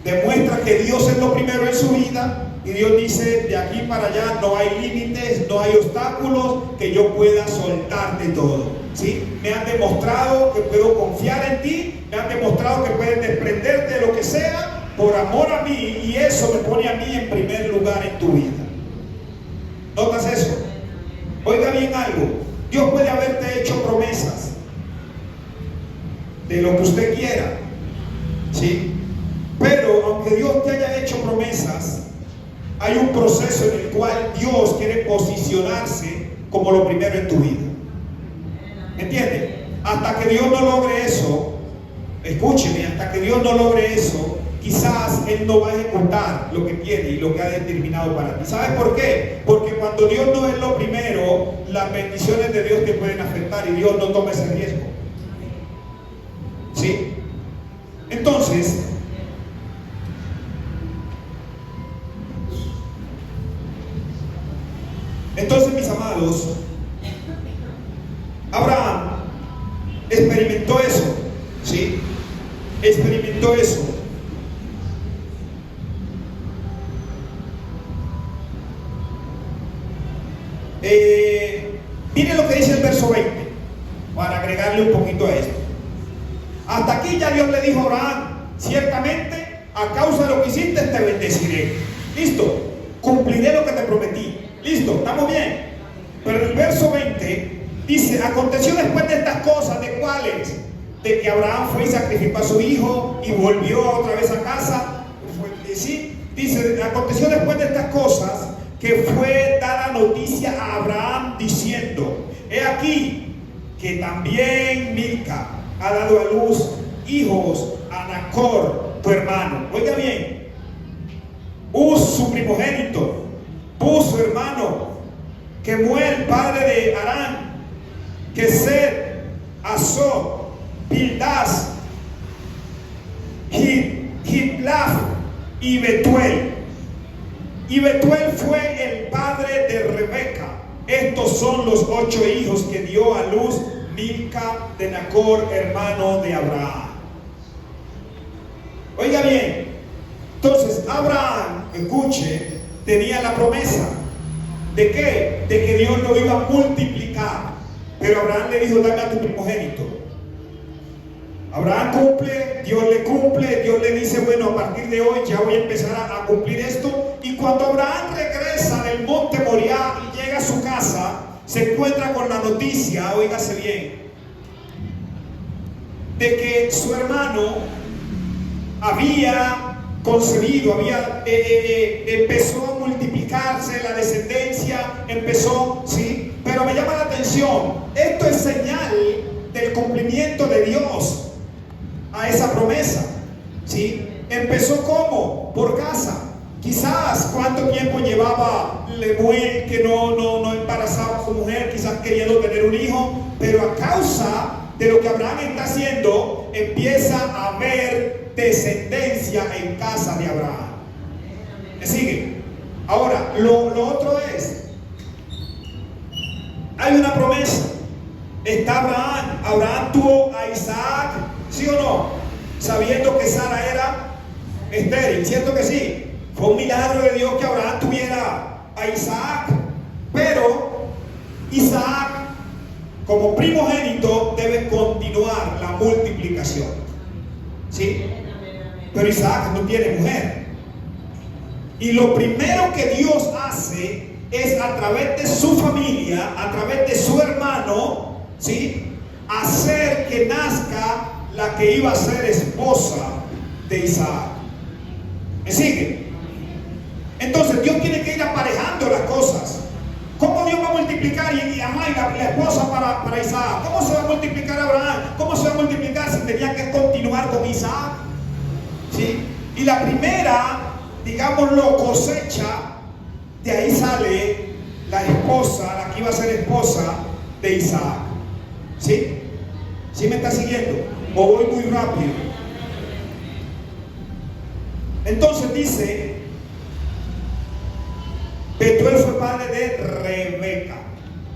demuestra que Dios es lo primero en su vida, y Dios dice: de aquí para allá no hay límites, no hay obstáculos que yo pueda soltarte todo. ¿Sí? Me han demostrado que puedo confiar en ti, me han demostrado que puedes desprenderte de lo que sea por amor a mí, y eso me pone a mí en primer lugar en tu vida. ¿Notas eso? Oiga bien algo. Dios puede haberte hecho promesas de lo que usted quiera, ¿sí? Pero aunque Dios te haya hecho promesas, hay un proceso en el cual Dios quiere posicionarse como lo primero en tu vida. ¿Entiende? Hasta que Dios no logre eso, escúcheme, hasta que Dios no logre eso, quizás Él no va a ejecutar lo que tiene y lo que ha determinado para ti. ¿Sabes por qué? Porque cuando Dios no es lo primero, las bendiciones de Dios te pueden afectar y Dios no toma ese riesgo. ¿Sí? Entonces, mis amados, Abraham experimentó eso, ¿sí? Experimentó eso. Miren lo que dice el verso 20, para agregarle un poquito a esto. Hasta aquí ya Dios le dijo a Abraham: ciertamente, a causa de lo que hiciste, te bendeciré. Listo, cumpliré lo que te prometí. Listo, ¿estamos bien? Pero en el verso 20 dice: aconteció después de estas cosas, ¿de cuáles? De que Abraham fue y sacrificó a su hijo y volvió otra vez a casa. ¿Sí? Dice: aconteció después de estas cosas que fue dada noticia a Abraham diciendo: he aquí que también Milca ha dado a luz hijos a Nacor, tu hermano. Oiga bien, Uz, su primogénito, Buz, su hermano, Kemuel, padre de Harán, Keser, Azor, Pildas, Hitlaf y Betuel. Y Betuel fue el padre de Rebeca. Estos son los 8 hijos que dio a luz Milca de Nacor, hermano de Abraham. Oiga bien, entonces Abraham, escuche, tenía la promesa. ¿De qué? De que Dios lo iba a multiplicar. Pero Abraham le dijo: dame a tu primogénito. Abraham cumple, Dios le cumple, Dios le dice: bueno, a partir de hoy ya voy a empezar a cumplir esto. Y cuando Abraham regresa del monte Moriah y llega a su casa, se encuentra con la noticia, óigase bien, de que su hermano había concebido, empezó a multiplicarse la descendencia, empezó, ¿sí? Pero me llama la atención, esto es señal del cumplimiento de Dios a esa promesa, ¿sí? Empezó ¿cómo? Por casa. Quizás cuánto tiempo llevaba Lemuel que no embarazaba a su mujer, quizás queriendo tener un hijo, pero a causa de lo que Abraham está haciendo, empieza a haber descendencia en casa de Abraham. ¿Me sigue? Ahora, lo otro es, hay una promesa. Está Abraham tuvo a Isaac, ¿sí o no? Sabiendo que Sara era estéril, ¿cierto que sí? Fue un milagro de Dios que Abraham tuviera a Isaac, pero Isaac, como primogénito, debe continuar la multiplicación, ¿sí? Pero Isaac no tiene mujer. Y lo primero que Dios hace es, a través de su familia, a través de su hermano, ¿sí?, hacer que nazca la que iba a ser esposa de Isaac. ¿Me sigue? Entonces Dios tiene que ir aparejando las cosas. ¿Cómo Dios va a multiplicar y la esposa para Isaac? ¿Cómo se va a multiplicar Abraham? ¿Cómo se va a multiplicar si tenía que continuar con Isaac? ¿Sí? Y la primera, digámoslo, cosecha, de ahí sale la esposa, la que iba a ser esposa de Isaac. ¿Sí? ¿Sí me está siguiendo? ¿O voy muy rápido? Entonces dice, Betuel fue padre de Rebeca.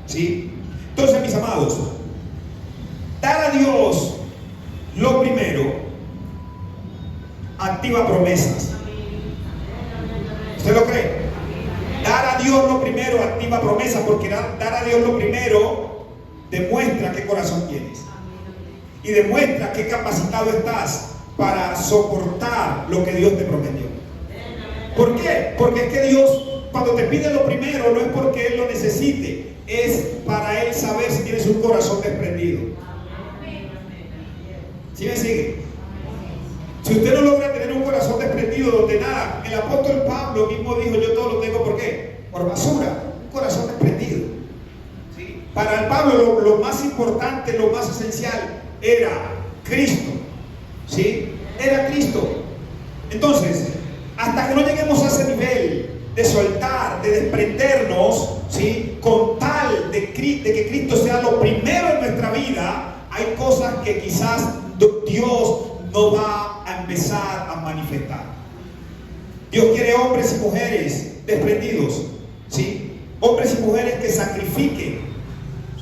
¿Sí? Entonces, mis amados, dar a Dios lo primero activa promesas. ¿Usted lo cree? Dar a Dios lo primero activa promesas, porque dar a Dios lo primero demuestra qué corazón tienes y demuestra qué capacitado estás para soportar lo que Dios te prometió. ¿Por qué? Porque es que Dios cuando te pide lo primero, no es porque Él lo necesite, es para Él saber si tienes un corazón desprendido. ¿Sí me sigue? Si usted no logra tener un corazón desprendido donde nada, el apóstol Pablo mismo dijo, yo todo lo tengo, ¿por qué? Por basura, un corazón desprendido. ¿Sí? Para el Pablo lo más importante, lo más esencial era Cristo. ¿Sí? Era Cristo. Entonces, hasta que no lleguemos a ese nivel de soltar, de desprendernos, ¿sí? Con tal de que Cristo sea lo primero en nuestra vida, hay cosas que quizás Dios no va a empezar a manifestar. Dios quiere hombres y mujeres desprendidos, ¿sí? Hombres y mujeres que sacrifiquen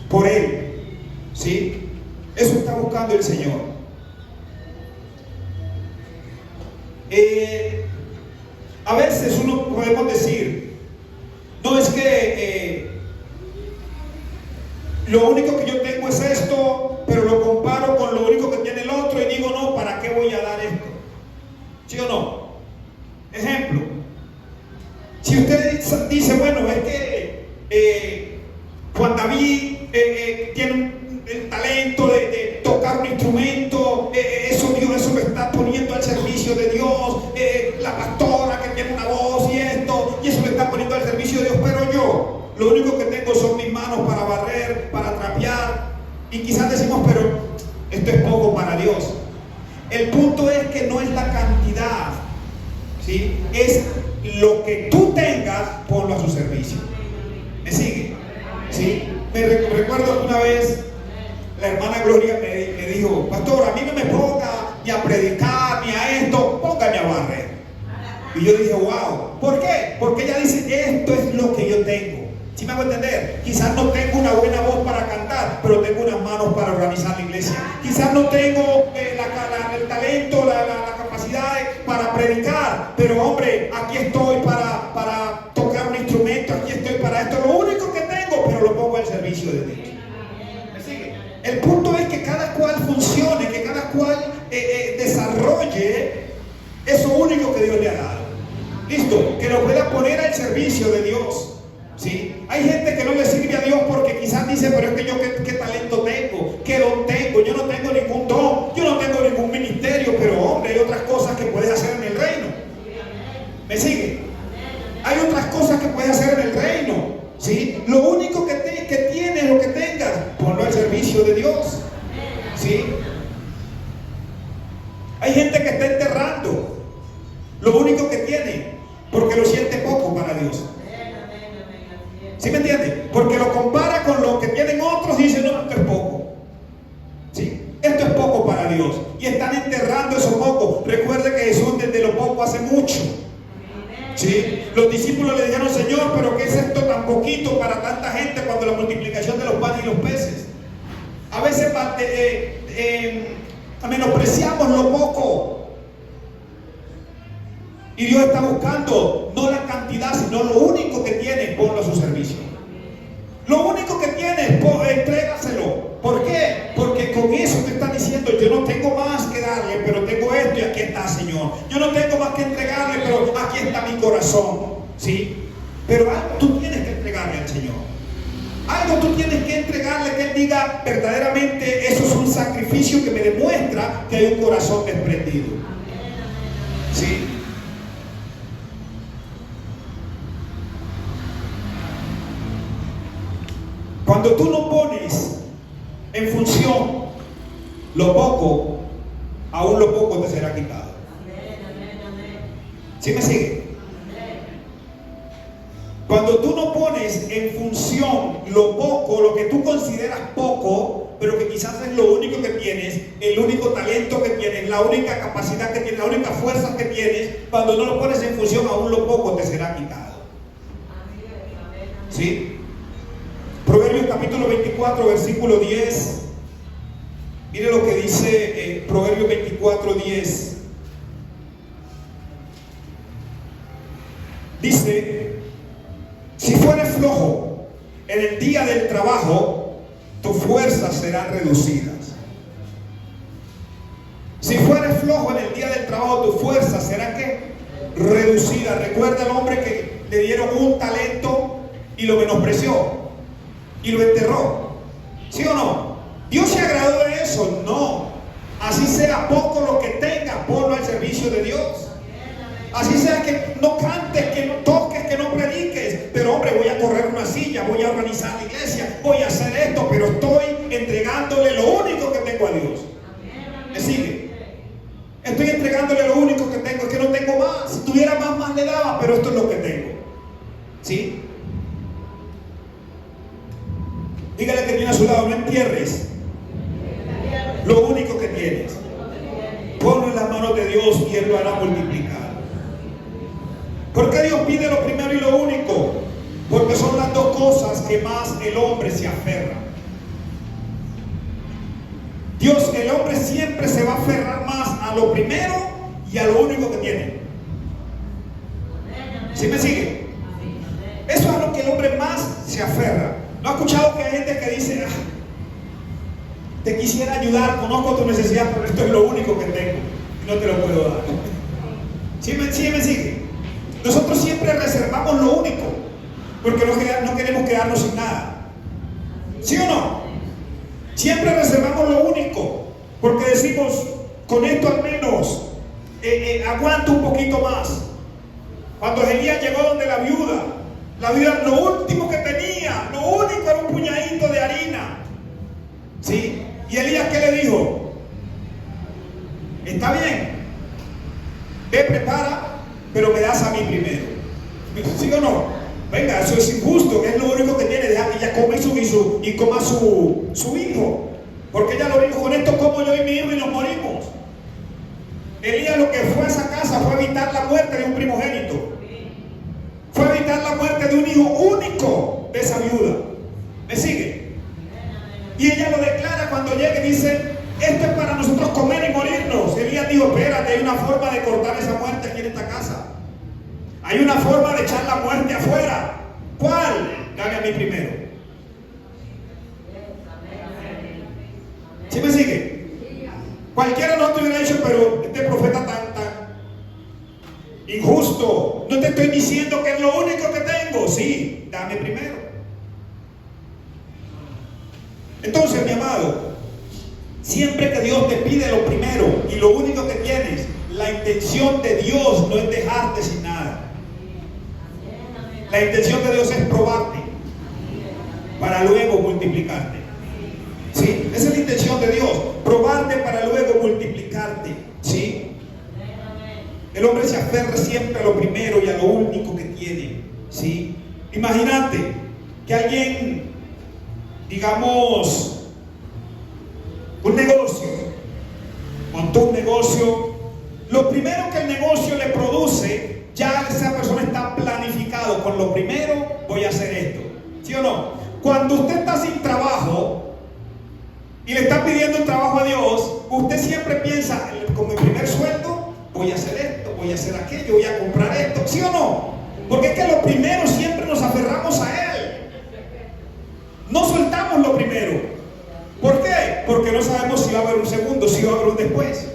por Él, ¿sí? Eso está buscando el Señor. A veces uno podemos decir, no es que lo único que yo tengo es esto, pero lo comparo con lo único que tiene el otro y digo, no, ¿para qué voy a dar esto? ¿Sí o no? Ejemplo, si usted dice, bueno, es que Juan David tiene el talento de tocar un instrumento, eso Dios eso lo está poniendo al servicio de Dios, la pastora que tiene una voz y esto, y eso lo está poniendo al servicio de Dios, pero yo, lo único que tengo son mis manos para barrer, para trapear, y quizás decimos, pero esto es poco para Dios. El punto es que no es la cantidad, ¿sí? Es lo que tú tengas, ponlo a su servicio. ¿Me sigue? ¿Sí? Me recuerdo una vez la hermana Gloria me dijo, pastor, a mí no me ponga ni a predicar ni a esto, póngame a barrer. Y yo dije, wow, ¿por qué? Porque ella dice, esto es lo que yo tengo. ¿Sí me hago entender? Quizás no tengo una buena voz para cantar, pero tengo unas manos para organizar la iglesia. Quizás no tengo el talento, la capacidad para predicar, pero hombre, aquí estoy para tocar un instrumento, aquí estoy para esto. Lo único que tengo, pero lo pongo al servicio de Dios. ¿Me sigue? El punto es que cada cual funcione, que cada cual desarrolle eso único que Dios le ha dado. Listo, que lo pueda poner al servicio de Dios. ¿Sí? Hay gente que no le sirve a Dios porque quizás dice, pero es que yo qué talento tengo, qué don tengo, yo no tengo ningún don, yo no tengo ningún ministerio, pero hombre, hay otras cosas que puedes hacer en el reino. ¿Me sigue? Hay otras cosas que puedes hacer en el reino, ¿sí? Lo único que tienes, lo que tengas, ponlo al servicio de Dios, ¿sí? Hay gente que está enterrando lo único que tiene porque lo siente poco para Dios. ¿Sí me entiende? Porque lo compara con lo que tienen otros y dice, no, esto es poco. ¿Sí? Esto es poco para Dios. Y están enterrando eso poco. Recuerde que Jesús desde lo poco hace mucho. ¿Sí? Los discípulos le dijeron, Señor, pero ¿qué es esto tan poquito para tanta gente cuando la multiplicación de los panes y los peces? A veces menospreciamos lo poco. Y Dios está buscando no la cantidad, sino lo único que tienes, ponlo a su servicio. Lo único que tienes, entrégaselo. ¿Por qué? Porque con eso te está diciendo, yo no tengo más que darle, pero tengo esto y aquí está, Señor. Yo no tengo más que entregarle, pero aquí está mi corazón. ¿Sí? Pero algo tú tienes que entregarle al Señor. Algo tú tienes que entregarle, que Él diga, verdaderamente eso es un sacrificio que me demuestra que hay un corazón desprendido. ¿Sí? Cuando tú no pones en función lo poco, aún lo poco te será quitado. ¿Sí me sigue? Cuando tú no pones en función lo poco, lo que tú consideras poco, pero que quizás es lo único que tienes, el único talento que tienes, la única capacidad que tienes, la única fuerza que tienes, cuando no lo pones en función, aún lo poco te será quitado. ¿Sí? Proverbios capítulo 24, versículo 10. Mire lo que dice Proverbios 24, 10. Dice, si fueres flojo en el día del trabajo, tus fuerzas serán reducidas. Si fueres flojo en el día del trabajo, tus fuerzas serán ¿qué? Reducidas. Recuerda el hombre que le dieron un talento y lo menospreció y lo enterró. ¿Sí o no? ¿Dios se agradó de eso? No. Así sea poco lo que tenga, ponlo al servicio de Dios. Así sea que no cantes, que no toques, que no prediques, pero hombre, voy a correr una silla, voy a organizar la iglesia, voy a hacer esto, pero estoy entregándole lo único que tengo a Dios. ¿Me sigue? Estoy entregándole lo único que tengo, es que no tengo más. Si tuviera más le daba, pero esto es lo que tengo. ¿Sí? Dígale que tiene a su lado, no entierres lo único que tienes. Ponlo en las manos de Dios y Él lo hará multiplicar. ¿Por qué Dios pide lo primero y lo único? Porque son las dos cosas que más el hombre se aferra. El hombre siempre se va a aferrar más a lo primero y a lo único que tiene. ¿Sí me sigue? Eso es a lo que el hombre más se aferra. ¿No ha escuchado que hay gente que dice, te quisiera ayudar, conozco tu necesidad, pero esto es lo único que tengo y no te lo puedo dar? ¿Sí me sigue? Nosotros siempre reservamos lo único porque no queremos quedarnos sin nada. ¿Sí o no? Siempre reservamos lo único porque decimos, con esto al menos aguanto un poquito más. Cuando Elías llegó donde la viuda lo último que tenía, lo único era un puñadito de harina. ¿Sí? ¿Y Elías qué le dijo? Está bien, ve, prepara, pero me das a mí primero. ¿Sí o no? Venga, eso es injusto, es lo único que tiene, deja que ella come y coma su hijo. Porque ella lo dijo, con esto como yo y mi hijo y nos morimos. Elías lo que fue a esa casa fue a evitar la muerte de un primogénito. Fue a evitar la muerte de un hijo único de esa viuda. ¿Me sigue? Y ella lo declara cuando llega y dice, esto es para nosotros comer y morirnos. Elías dijo, espérate, hay una forma de cortar esa muerte aquí en esta casa. Hay una forma de echar la muerte afuera. ¿Cuál? Dame a mí primero. ¿Sí me sigue? Cualquiera de nosotros hubiera dicho, pero este profeta tan injusto, no te estoy diciendo que es lo único que tengo. Sí, dame primero. Entonces, mi amado, siempre que Dios te pide lo primero y lo único que tienes, la intención de Dios no es dejarte sin nada. La intención de Dios es probarte para luego multiplicarte. ¿Sí? Esa es la intención de Dios, probarte para luego multiplicarte. ¿Sí? El hombre se aferra siempre a lo primero y a lo único que tiene. ¿Sí? Imagínate que alguien, digamos, un negocio, montó un negocio, lo primero que el negocio le produce, ya esa persona está planificado, con lo primero voy a hacer esto. ¿Sí o no? Cuando usted está sin trabajo y le está pidiendo un trabajo a Dios, usted siempre piensa, con mi primer sueldo voy a hacer esto, voy a hacer aquello, voy a comprar esto. ¿Sí o no? Porque es que lo primero siempre nos aferramos a Él. No soltamos lo primero. ¿Por qué? Porque no sabemos si va a haber un segundo, si va a haber un después.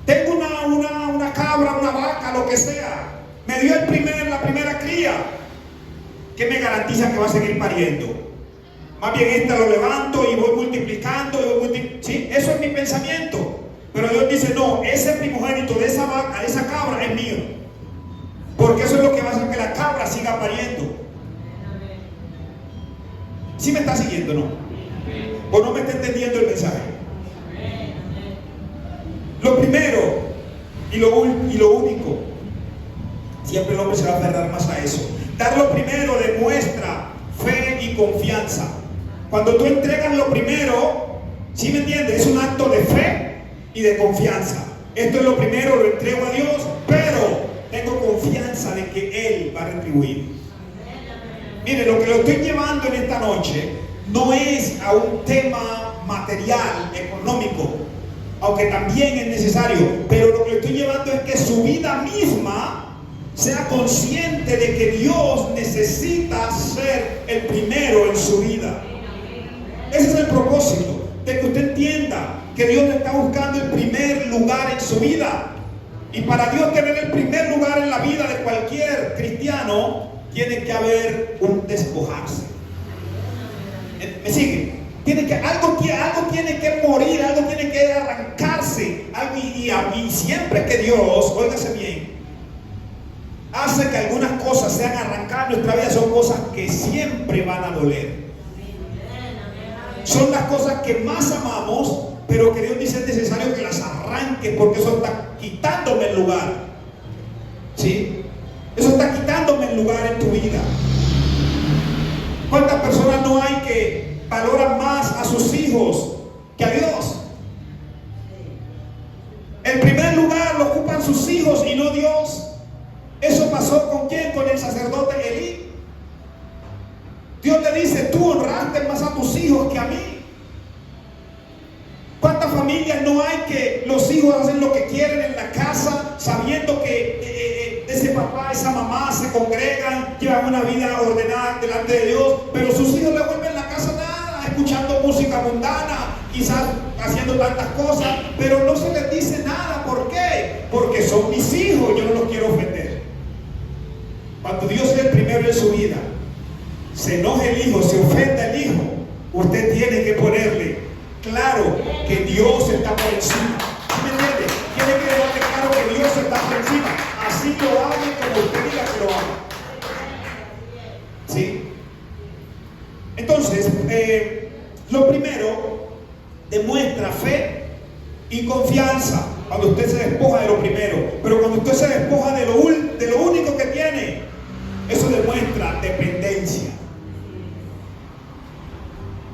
Tengo una cabra, una vaca, lo que sea. Me dio la primera cría. ¿Qué me garantiza que va a seguir pariendo? Más bien esta lo levanto y voy multiplicando. ¿Sí? Eso es mi pensamiento. Pero Dios dice, no, ese primogénito de esa vaca, de esa cabra es mío. Porque eso es lo que va a hacer que la cabra siga pariendo. ¿Sí me está siguiendo, no? ¿O no me está entendiendo el mensaje? Lo primero y lo único, siempre el hombre se va a aferrar más a eso. Dar lo primero demuestra fe y confianza. Cuando tú entregas lo primero, ¿sí me entiendes? Es un acto de fe y de confianza. Esto es lo primero, lo entrego a Dios, pero tengo confianza de que Él va a retribuir. Mire, lo que lo estoy llevando en esta noche no es a un tema material, económico, aunque también es necesario, pero lo que lo estoy llevando es que su vida misma sea consciente de que Dios necesita ser el primero en su vida. Ese es el propósito, de que usted entienda que Dios le está buscando el primer lugar en su vida. Y para Dios tener el primer lugar en la vida de cualquier cristiano, tiene que haber un despojarse. ¿Me sigue? Algo tiene que morir, algo tiene que arrancarse. Y siempre que Dios, óigase bien, hace que algunas cosas sean arrancadas en nuestra vida, son cosas que siempre van a doler. Son las cosas que más amamos, pero que Dios dice es necesario que las arranque, porque eso está quitándome el lugar. ¿Sí? Eso está quitándome el lugar en tu vida. ¿Cuántas personas no hay que valoran más a sus hijos que a Dios? El primer lugar lo ocupan sus hijos y no Dios. ¿Eso pasó con quién? Con el sacerdote Elí. Dios le dice: tú honraste más a tus hijos que a mí. ¿Cuántas familias no hay que los hijos hacen lo que quieren en la casa, sabiendo que ese papá, esa mamá se congregan, llevan una vida ordenada delante de Dios, pero sus hijos le vuelven la casa nada, escuchando música mundana, quizás haciendo tantas cosas, pero no se les dice nada? ¿Por qué? Porque son mis hijos, yo no los quiero ofender. Cuando Dios es el primero en su vida, se enoja el hijo, se ofenda el hijo, usted tiene que ponerle claro que Dios está por encima. ¿Sí me entiende? Tiene que dejarle claro que Dios está por encima. Así lo haga como usted diga que lo haga. ¿Sí? Entonces, lo primero, demuestra fe y confianza cuando usted se despoja de lo primero. Pero cuando usted se despoja de lo único que tiene, eso demuestra dependencia.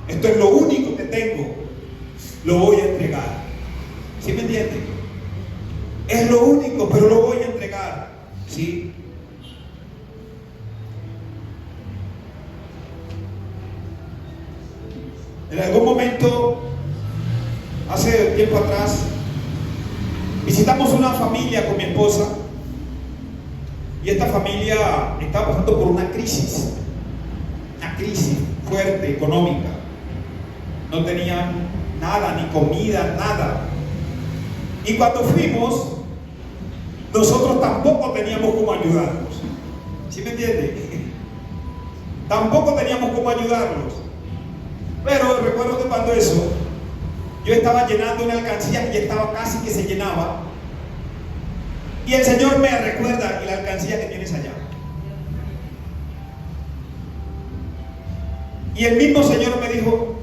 Esto es lo único que tengo, lo voy a entregar. ¿Sí me entiende? Es lo único, pero lo voy a entregar. ¿Sí? En algún momento, hace tiempo atrás, visitamos una familia con mi esposa, y esta familia estaba pasando por una crisis fuerte, económica. No tenían nada, ni comida, nada. Y cuando fuimos, nosotros tampoco teníamos cómo ayudarlos. ¿Sí me entiende? Tampoco teníamos cómo ayudarlos. Pero recuerdo que cuando eso, yo estaba llenando una alcancía que ya estaba casi que se llenaba, y el Señor me recuerda: y la alcancía que tienes allá. Y el mismo Señor me dijo: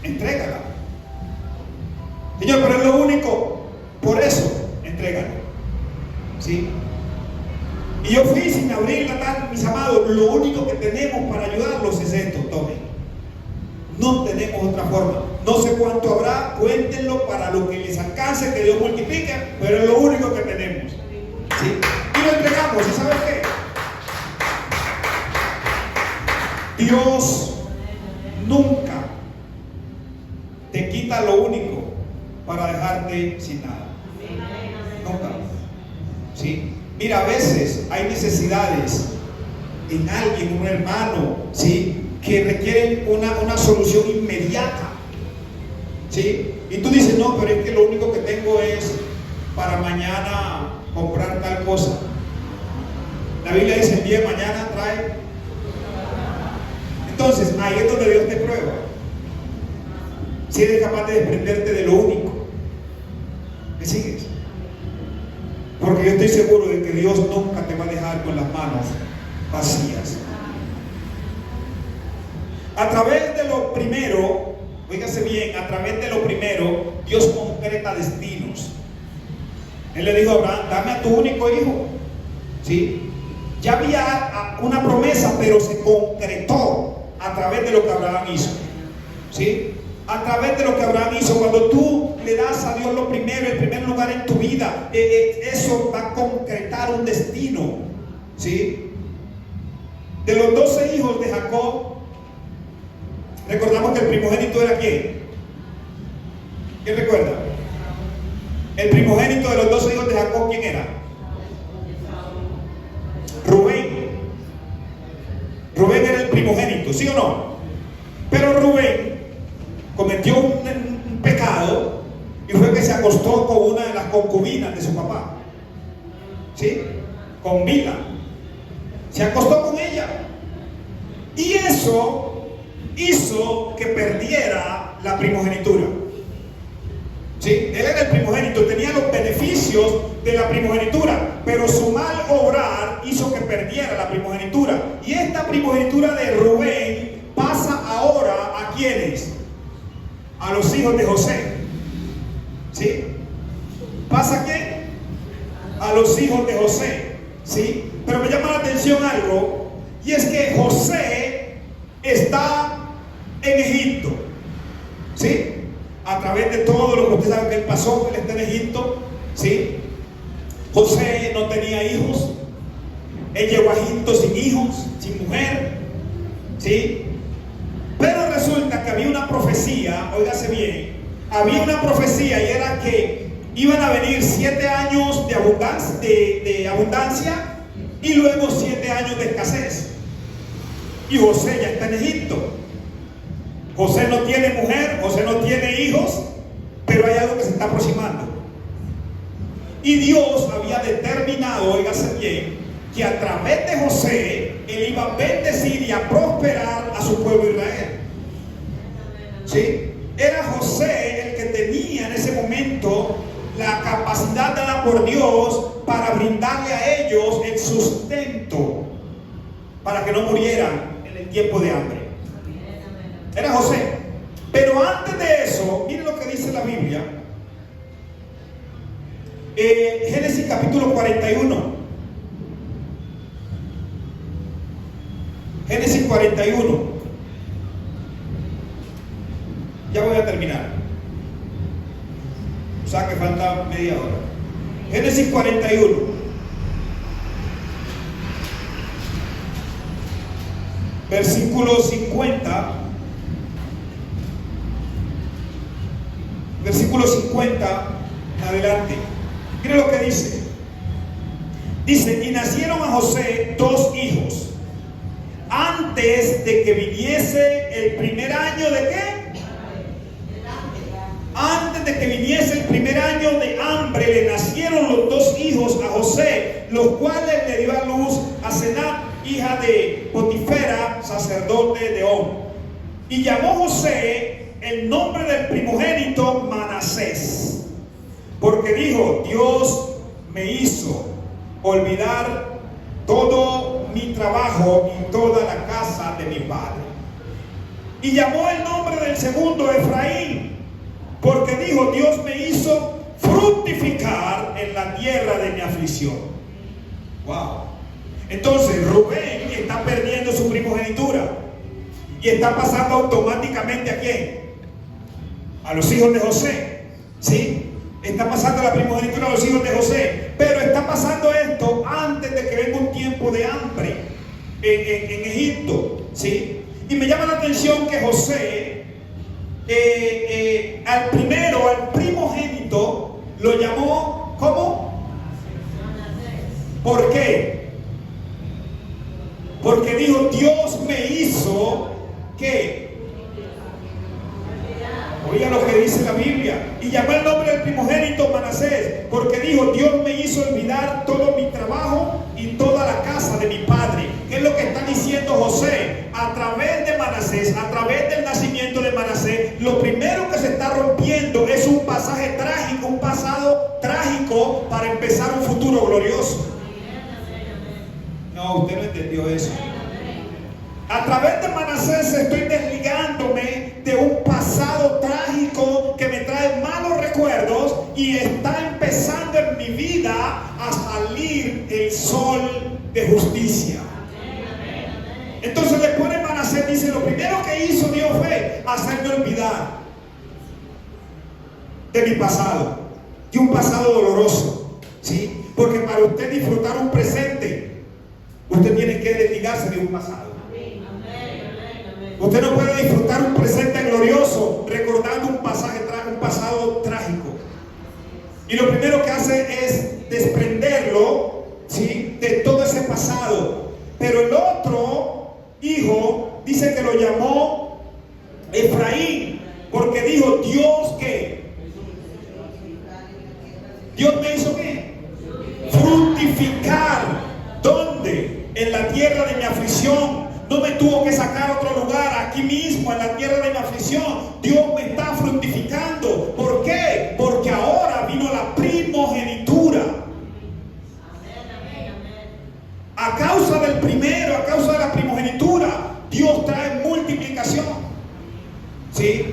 entrégala. Señor, pero es lo único, por eso, entrégala. ¿Sí? Y yo fui sin abrirla, tal, mis amados. Lo único que tenemos para ayudarlos es esto, tomen. No tenemos otra forma. No sé cuánto habrá, cuéntenlo para lo que les alcance, que Dios multiplique, pero es lo único que tenemos. ¿Sí? Y lo entregamos. ¿Y saben qué? Dios nunca te quita lo único para dejarte sin nada. Nunca. ¿Sí? Mira, a veces hay necesidades en alguien, un hermano, ¿sí?, que requieren una solución inmediata. ¿Sí? Y tú dices: no, pero es que lo único que tengo es para mañana comprar tal cosa. La Biblia dice: el día de mañana trae. Entonces, ahí es donde Dios te prueba. Si eres capaz de desprenderte de lo único. ¿Me sigues? Porque yo estoy seguro de que Dios nunca te va a dejar con las manos vacías. A través de lo primero, oígase bien, a través de lo primero, Dios concreta destinos. Él le dijo a Abraham: dame a tu único hijo. ¿Sí? Ya había una promesa, pero se concretó a través de lo que Abraham hizo. ¿Sí? A través de lo que Abraham hizo. Cuando tú le das a Dios lo primero, el primer lugar en tu vida, eso va a concretar un destino. ¿Sí? De los 12 hijos de Jacob, recordamos que el primogénito era ¿quién? ¿Quién recuerda? El primogénito de los 12 hijos de Jacob, ¿quién era? Rubén. Rubén era el primogénito, ¿sí o no? Pero Rubén cometió un pecado, y fue que se acostó con una de las concubinas de su papá. con Bila. Se acostó con ella. Y eso hizo que perdiera la primogenitura. ¿Sí? Él era el primogénito, tenía los beneficios de la primogenitura, pero su mal obrar hizo que perdiera la primogenitura. Y esta primogenitura de Rubén pasa ahora ¿a quiénes? A los hijos de José. ¿Sí? ¿Pasa qué? A los hijos de José. ¿Sí? Pero me llama la atención algo, y es que José está en Egipto. ¿Sí? A través de todo lo que usted sabe que él pasó, él está en Egipto. ¿Sí? José no tenía hijos. Él llegó a Egipto sin hijos, sin mujer. ¿Sí? Pero resulta que había una profecía, óigase bien, había una profecía, y era que iban a venir 7 años de abundancia y luego 7 años de escasez. Y José ya está en Egipto. José no tiene mujer, José no tiene hijos, pero hay algo que se está aproximando. Y Dios había determinado, óigase bien, que a través de José él iba a bendecir y a prosperar a su pueblo Israel. ¿Sí? Era José el que tenía en ese momento la capacidad dada por Dios para brindarle a ellos el sustento para que no murieran en el tiempo de hambre. Era José. Pero antes de eso, miren lo que dice la Biblia. Génesis capítulo 41. Génesis 41. Ya voy a terminar. O sea que falta media hora. Génesis 41. Versículo 50. Versículo 50 en adelante. Mire lo que dice. Dice: y nacieron a José 2 hijos antes de que viniese el primer año de ¿qué? Antes de que viniese el primer año de hambre, le nacieron los 2 hijos a José, los cuales le dio a luz a Senat, hija de Potifera, sacerdote de On. Y llamó José el nombre del primogénito Manasés, porque dijo: Dios me hizo olvidar todo mi trabajo y toda la casa de mi padre. Y llamó el nombre del segundo Efraín, porque dijo: Dios me hizo fructificar en la tierra de mi aflicción. Wow. Entonces Rubén está perdiendo su primogenitura y está pasando automáticamente ¿a quién? A los hijos de José. ¿Sí? Está pasando la primogenitura a los hijos de José. Pero está pasando esto antes de que venga un tiempo de hambre en Egipto. ¿Sí? Y me llama la atención que José al primogénito lo llamó ¿cómo? ¿Por qué? Porque dijo: Dios me hizo ¿qué? Oiga lo que dice la Biblia. Y llamó el nombre del primogénito Manasés, porque dijo: Dios me hizo olvidar todo mi trabajo y toda la casa de mi padre. ¿Qué es lo que está diciendo José? A través de Manasés, a través del nacimiento de Manasés, lo primero que se está rompiendo es un pasaje trágico, un pasado trágico para empezar un futuro glorioso. No, usted no entendió eso. A través de Manasés estoy desligándome de un pasado trágico que me trae malos recuerdos, y está empezando en mi vida a salir el sol de justicia. Entonces después de Manasés dice: lo primero que hizo Dios fue hacerme olvidar de mi pasado, de un pasado doloroso. ¿Sí? Porque para usted disfrutar un presente, usted tiene que desligarse de un pasado. Usted no puede disfrutar un presente glorioso recordando un pasado trágico. Y lo primero que hace es desprenderlo, ¿sí?, de todo ese pasado. Pero el otro hijo dice que lo llamó Efraín, porque dijo: Dios ¿qué? Dios me hizo ¿qué? Fructificar aquí mismo, en la tierra de mi aflicción, Dios me está fructificando. ¿Por qué? Porque ahora vino la primogenitura. A causa del primero, a causa de la primogenitura, Dios trae multiplicación. ¿Sí?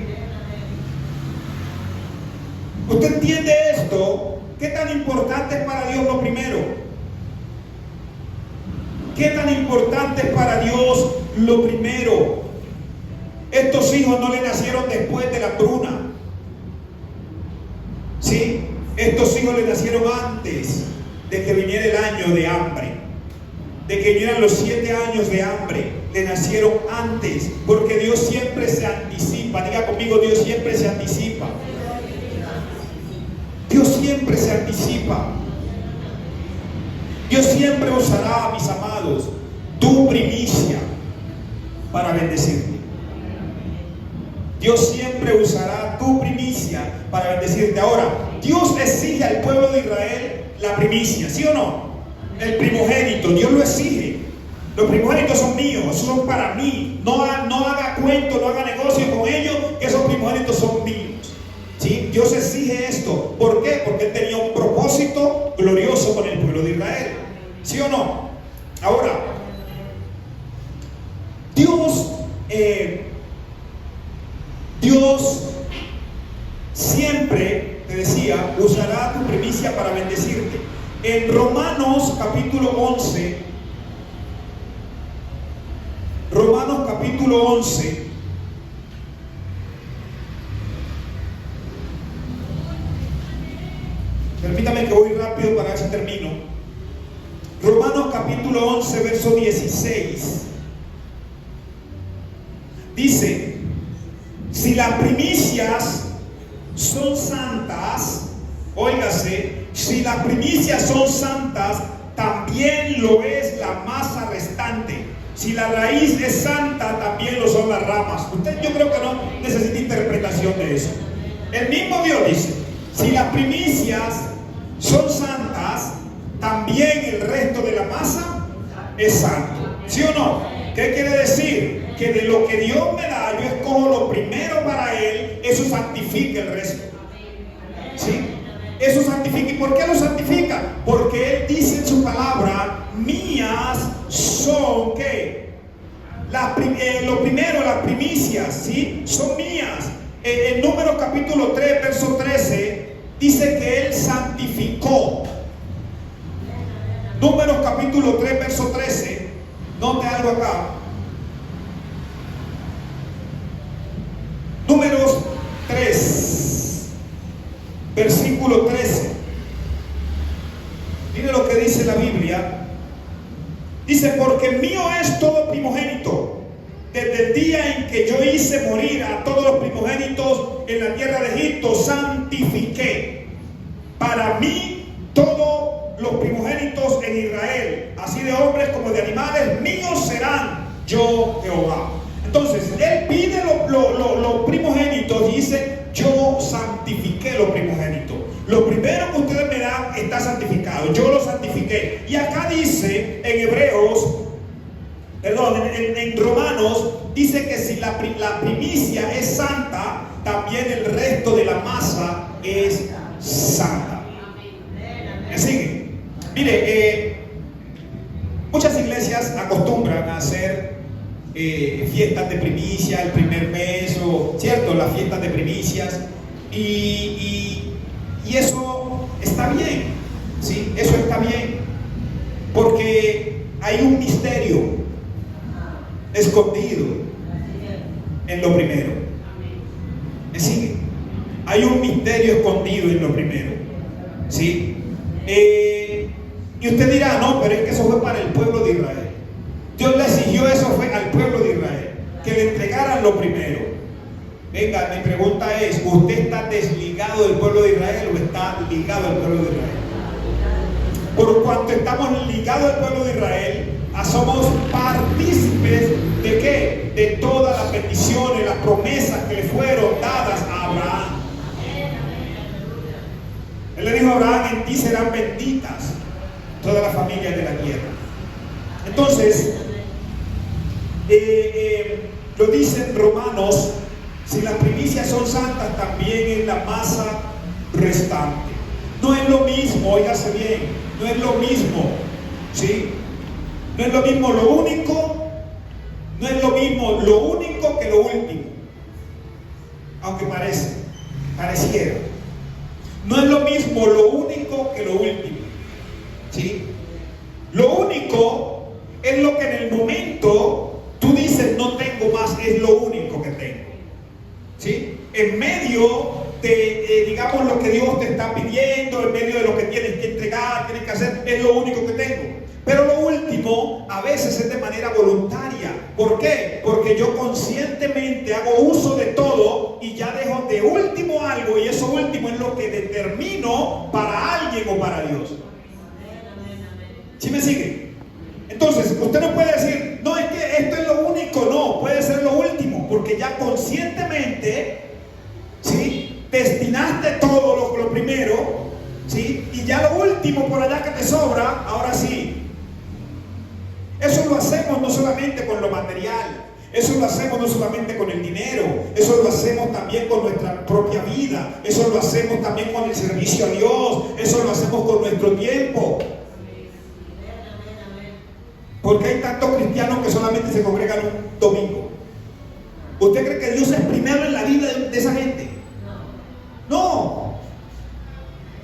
¿Usted entiende esto? ¿Qué tan importante es para Dios lo primero? ¿Qué tan importante es para Dios lo primero? Estos hijos no le nacieron después de la hambruna. ¿Sí? Estos hijos le nacieron antes de que viniera el año de hambre. De que vinieran los 7 años de hambre. Le nacieron antes. Porque Dios siempre se anticipa. Diga conmigo, Dios siempre se anticipa. Dios siempre se anticipa. Dios siempre usará, mis amados, tu primicia para bendecirte. Dios siempre usará tu primicia para bendecirte. Ahora, Dios exige al pueblo de Israel la primicia, ¿sí o no? El primogénito, Dios lo exige. Los primogénitos son míos, son para mí. No haga cuento, no haga negocio con ellos, que esos primogénitos son míos. ¿Sí? Dios exige esto. ¿Por qué? Porque Él tenía un propósito glorioso con el pueblo de Israel. ¿Sí o no? Ahora, Dios siempre, te decía, usará tu primicia para bendecirte. En Romanos capítulo 11, permítame que voy rápido para ver si termino. Romanos capítulo 11, verso 16. Dice: si las primicias son santas, óigase, si las primicias son santas, también lo es la masa restante. Si la raíz es santa, también lo son las ramas. Usted, yo creo que no necesita interpretación de eso. El mismo Dios dice: si las primicias son santas, también el resto de la masa es santo. ¿Sí o no? ¿Qué quiere decir? Que de lo que Dios me da, yo escojo lo primero para Él, eso santifica el resto. ¿Sí? Eso santifica. ¿Y por qué lo santifica? Porque Él dice en su palabra: mías son, ¿qué? Lo primero, las primicias, ¿sí? Son mías. En Números capítulo 3, verso 13, dice que Él santificó. Números capítulo 3, verso 13. Note algo acá. Números 3, versículo 13. Mire lo que dice la Biblia. Dice: porque mío es todo primogénito. Desde el día en que yo hice morir a todos los primogénitos en la tierra de Egipto, santifiqué para mí todos los primogénitos en Israel, así de hombres como de animales, míos serán, yo Jehová. Entonces, Él pide los primogénitos y dice: yo santifiqué los primogénitos. Lo primero que ustedes me dan está santificado, yo lo santifiqué. Y acá dice en en Romanos, dice que si la primicia es santa, también el resto de la masa es santa. ¿Me sigue? Mire, muchas iglesias acostumbran a hacer fiestas de primicia el primer mes, ¿cierto? Las fiestas de primicias, y eso está bien, ¿sí? Eso está bien, porque hay un misterio escondido en lo primero. ¿Me sigue? Hay un misterio escondido en lo primero, ¿sí? Y usted dirá: no, pero es que eso fue para el pueblo de Israel. Dios le exigió eso fue al pueblo de Israel, que le entregaran lo primero. Venga, mi pregunta es: ¿usted está desligado del pueblo de Israel o está ligado al pueblo de Israel? Por cuanto estamos ligados al pueblo de Israel, somos partícipes ¿de qué? De todas las bendiciones, las promesas que le fueron dadas a Abraham. Él le dijo a Abraham: en ti serán benditas todas las familias de la tierra. Entonces, lo dice en Romanos, si las primicias son santas, también en la masa restante. No es lo mismo, óigase bien, no es lo mismo, ¿sí? No es lo mismo lo único, no es lo mismo lo único que lo último. Aunque pareciera. No es lo mismo lo único que lo último, ¿sí? Lo único es lo que en el momento tú dices no tengo más, es lo único que tengo, ¿sí? En medio de, digamos, lo que Dios te está pidiendo, en medio de lo que tienes que entregar, tienes que hacer, es lo único que tengo. Pero lo último a veces es de manera voluntaria. ¿Por qué? Porque yo conscientemente hago uso de todo y ya dejo de último algo, y eso último es lo que determino para alguien o para Dios. ¿Sí me sigue? Entonces, usted no puede decir, no, es que esto es lo único. No, puede ser lo último, porque ya conscientemente, ¿sí?, destinaste todo lo primero, ¿sí?, y ya lo último por allá que te sobra, ahora sí. Eso lo hacemos no solamente con lo material, eso lo hacemos no solamente con el dinero, eso lo hacemos también con nuestra propia vida, eso lo hacemos también con el servicio a Dios, eso lo hacemos con nuestro tiempo. Porque hay tantos cristianos que solamente se congregan un domingo. ¿Usted cree que Dios es primero en la vida de esa gente? No.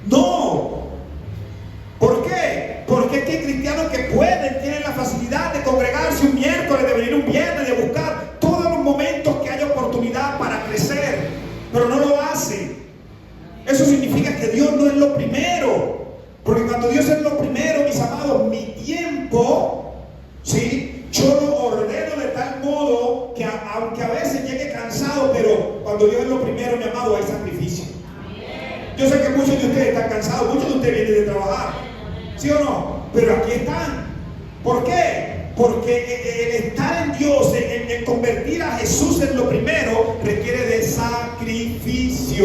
No. ¿Por qué? Porque es que hay cristianos que tienen la facilidad de congregarse un miércoles, de venir un viernes, de buscar todos los momentos que haya oportunidad para crecer, pero no lo hacen. Eso significa que Dios no es lo primero. Porque cuando Dios es lo primero, mis amados, mi tiempo, ¿sí?, yo lo ordeno de tal modo que aunque a veces llegue cansado, pero cuando Dios es lo primero, mi amado, hay sacrificio. Yo sé que muchos de ustedes están cansados, muchos de ustedes vienen de trabajar, ¿sí o no? Pero aquí están. ¿Por qué? Porque el estar en Dios, el convertir a Jesús en lo primero, requiere de sacrificio.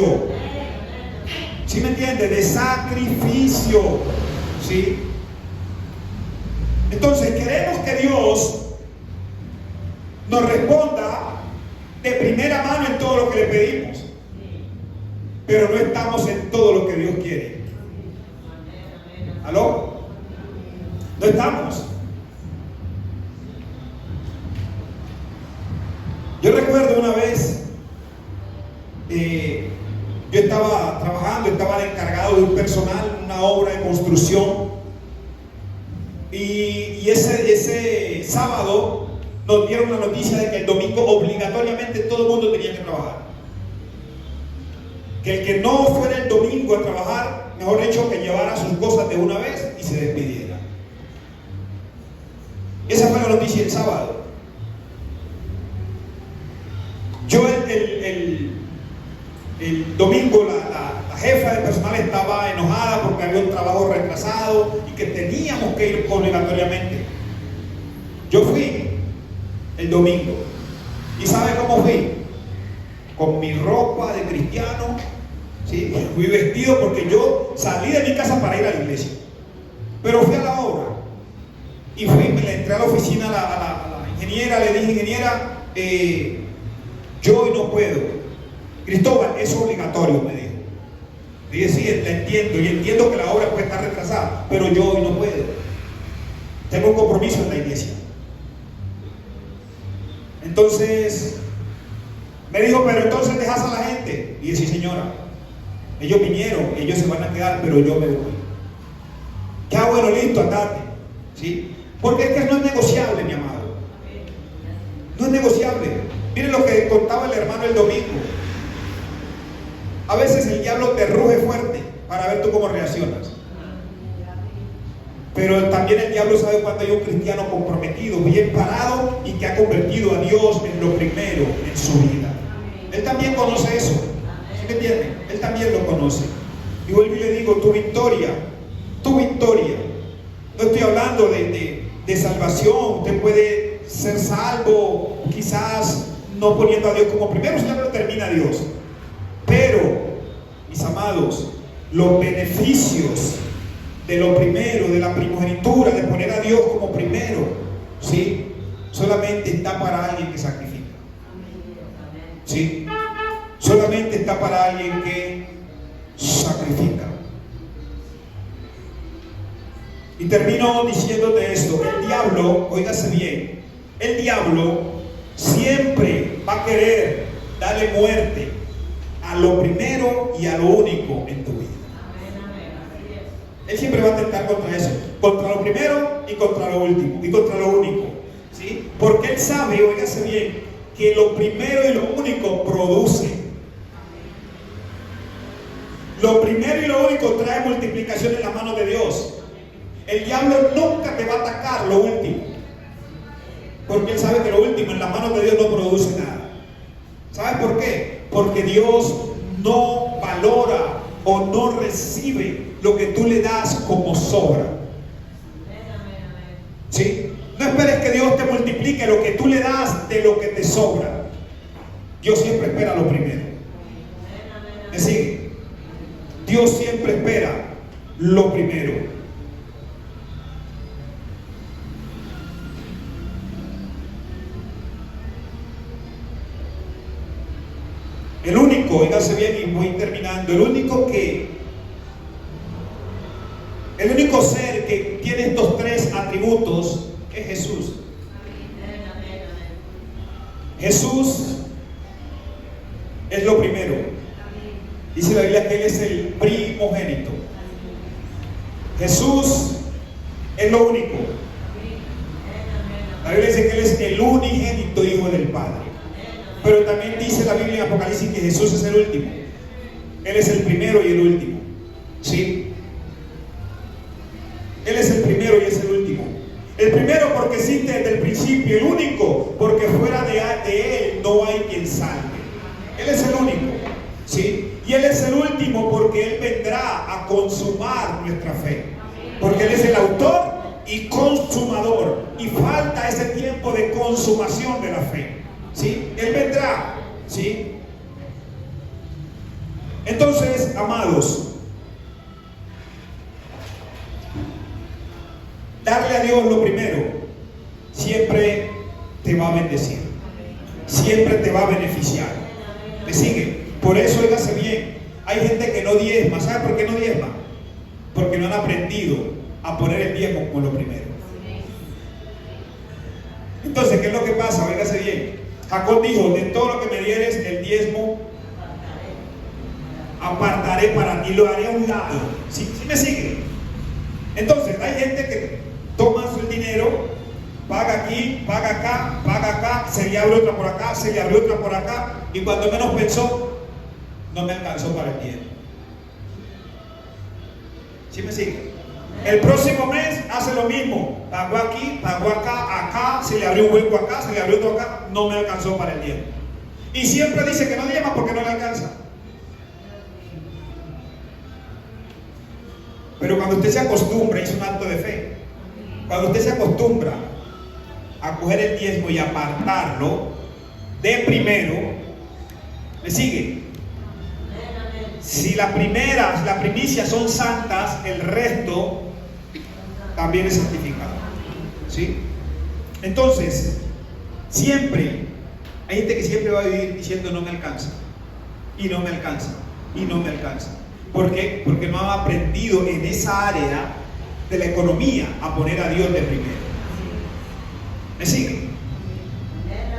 ¿Sí me entiende? De sacrificio, ¿sí? Entonces queremos que Dios nos responda de primera mano en todo lo que le pedimos, pero no estamos en todo lo que Dios quiere. ¿Aló? No estamos. Yo recuerdo una vez, yo estaba trabajando, estaba encargado de un personal, una obra de construcción, y ese sábado nos dieron la noticia de que el domingo obligatoriamente todo el mundo tenía que trabajar. Que el que no fuera el domingo a trabajar, mejor dicho, que llevara sus cosas de una vez y se despidiera. Esa fue la noticia el sábado. Yo el domingo la jefa de personal estaba enojada porque había un trabajo retrasado y que teníamos que ir obligatoriamente. Yo fui el domingo. ¿Y sabe cómo fui? Con mi ropa de cristiano, ¿sí? Fui vestido porque yo salí de mi casa para ir a la iglesia. Pero fui a la obra. Y le entré a la oficina a la ingeniera, le dije, ingeniera, yo hoy no puedo. Cristóbal, es obligatorio, me dijo. Le dije, sí, la entiendo, y entiendo que la obra puede estar retrasada, pero yo hoy no puedo. Tengo un compromiso en la iglesia. Entonces, me dijo, pero entonces dejas a la gente. Y dije, sí, señora, ellos vinieron, ellos se van a quedar, pero yo me voy. Ya, bueno, listo, andate, ¿sí? Porque es que no es negociable, mi amado. No es negociable. Miren lo que contaba el hermano el domingo. A veces el diablo te ruge fuerte para ver tú cómo reaccionas. Pero también el diablo sabe cuando hay un cristiano comprometido, bien parado y que ha convertido a Dios en lo primero en su vida. Él también conoce eso. ¿Sí me entienden? Él también lo conoce. Y vuelvo y le digo, tu victoria. No estoy hablando de salvación. Usted puede ser salvo, quizás no poniendo a Dios como primero, si ya lo termina Dios. Pero, mis amados, los beneficios de lo primero, de la primogenitura, de poner a Dios como primero, ¿sí?, solamente está para alguien que sacrifica. ¿sí? Solamente está para alguien que sacrifica. Y termino diciéndote esto: el diablo, óigase bien, el diablo siempre va a querer darle muerte a lo primero y a lo único en tu vida. Él siempre va a tentar contra eso, contra lo primero y contra lo último y contra lo único, ¿sí? Porque él sabe, óigase bien, que lo primero y lo único produce. Lo primero y lo único trae multiplicación en las manos de Dios. El diablo nunca te va a atacar lo último, porque él sabe que lo último en las manos de Dios no produce nada. ¿Sabes por qué? Porque Dios no valora o no recibe lo que tú le das como sobra. ¿Sí? No esperes que Dios te multiplique lo que tú le das de lo que te sobra. Dios siempre espera lo primero. ¿Me sigue? Dios siempre espera lo primero. El único, oígase bien y voy terminando, el único ser que tiene estos tres atributos es Jesús. Jesús es lo primero. Dice la Biblia que Él es el primogénito. Jesús es lo único. La Biblia dice que Él es el unigénito Hijo del Padre. Pero también dice la Biblia en Apocalipsis que Jesús es el último. Él es el primero y el último. ¿Sí? Él es el primero y es el último. El primero porque existe desde el principio. El único porque fuera de Él no hay quien salve. Él es el único. ¿Sí? Y Él es el último porque Él vendrá a consumar nuestra fe. Porque Él es el autor y consumador. Y falta ese tiempo de consumación de la fe. ¿Sí? Él vendrá, ¿sí? Entonces, amados, darle a Dios lo primero siempre te va a bendecir, siempre te va a beneficiar. ¿Me sigue? Por eso, óigase bien, hay gente que no diezma. ¿Sabe por qué no diezma? Porque no han aprendido a poner el diezmo como lo primero. Entonces, ¿qué es lo que pasa? Óigase bien. Jacob dijo: de todo lo que me dieres, el diezmo apartaré para ti, lo haré a un lado. ¿Sí me sigue? Entonces, hay gente que toma su dinero, paga aquí, paga acá, se le abre otra por acá, se le abre otra por acá, y cuando menos pensó, no me alcanzó para el diezmo. ¿Sí me sigue? El próximo mes hace lo mismo. Pagó aquí, pagó acá, se le abrió un hueco acá, se le abrió otro acá, no me alcanzó para el diezmo. Y siempre dice que no diezma porque no le alcanza. Pero cuando usted se acostumbra, es un acto de fe. Cuando usted se acostumbra a coger el diezmo y apartarlo de primero, ¿me sigue? Si las primicias son santas, el resto también es santificado. ¿Sí? Entonces, siempre hay gente que siempre va a vivir diciendo: no me alcanza, y no me alcanza, y no me alcanza. ¿Por qué? Porque no han aprendido en esa área de la economía a poner a Dios de primero. ¿Me sigue?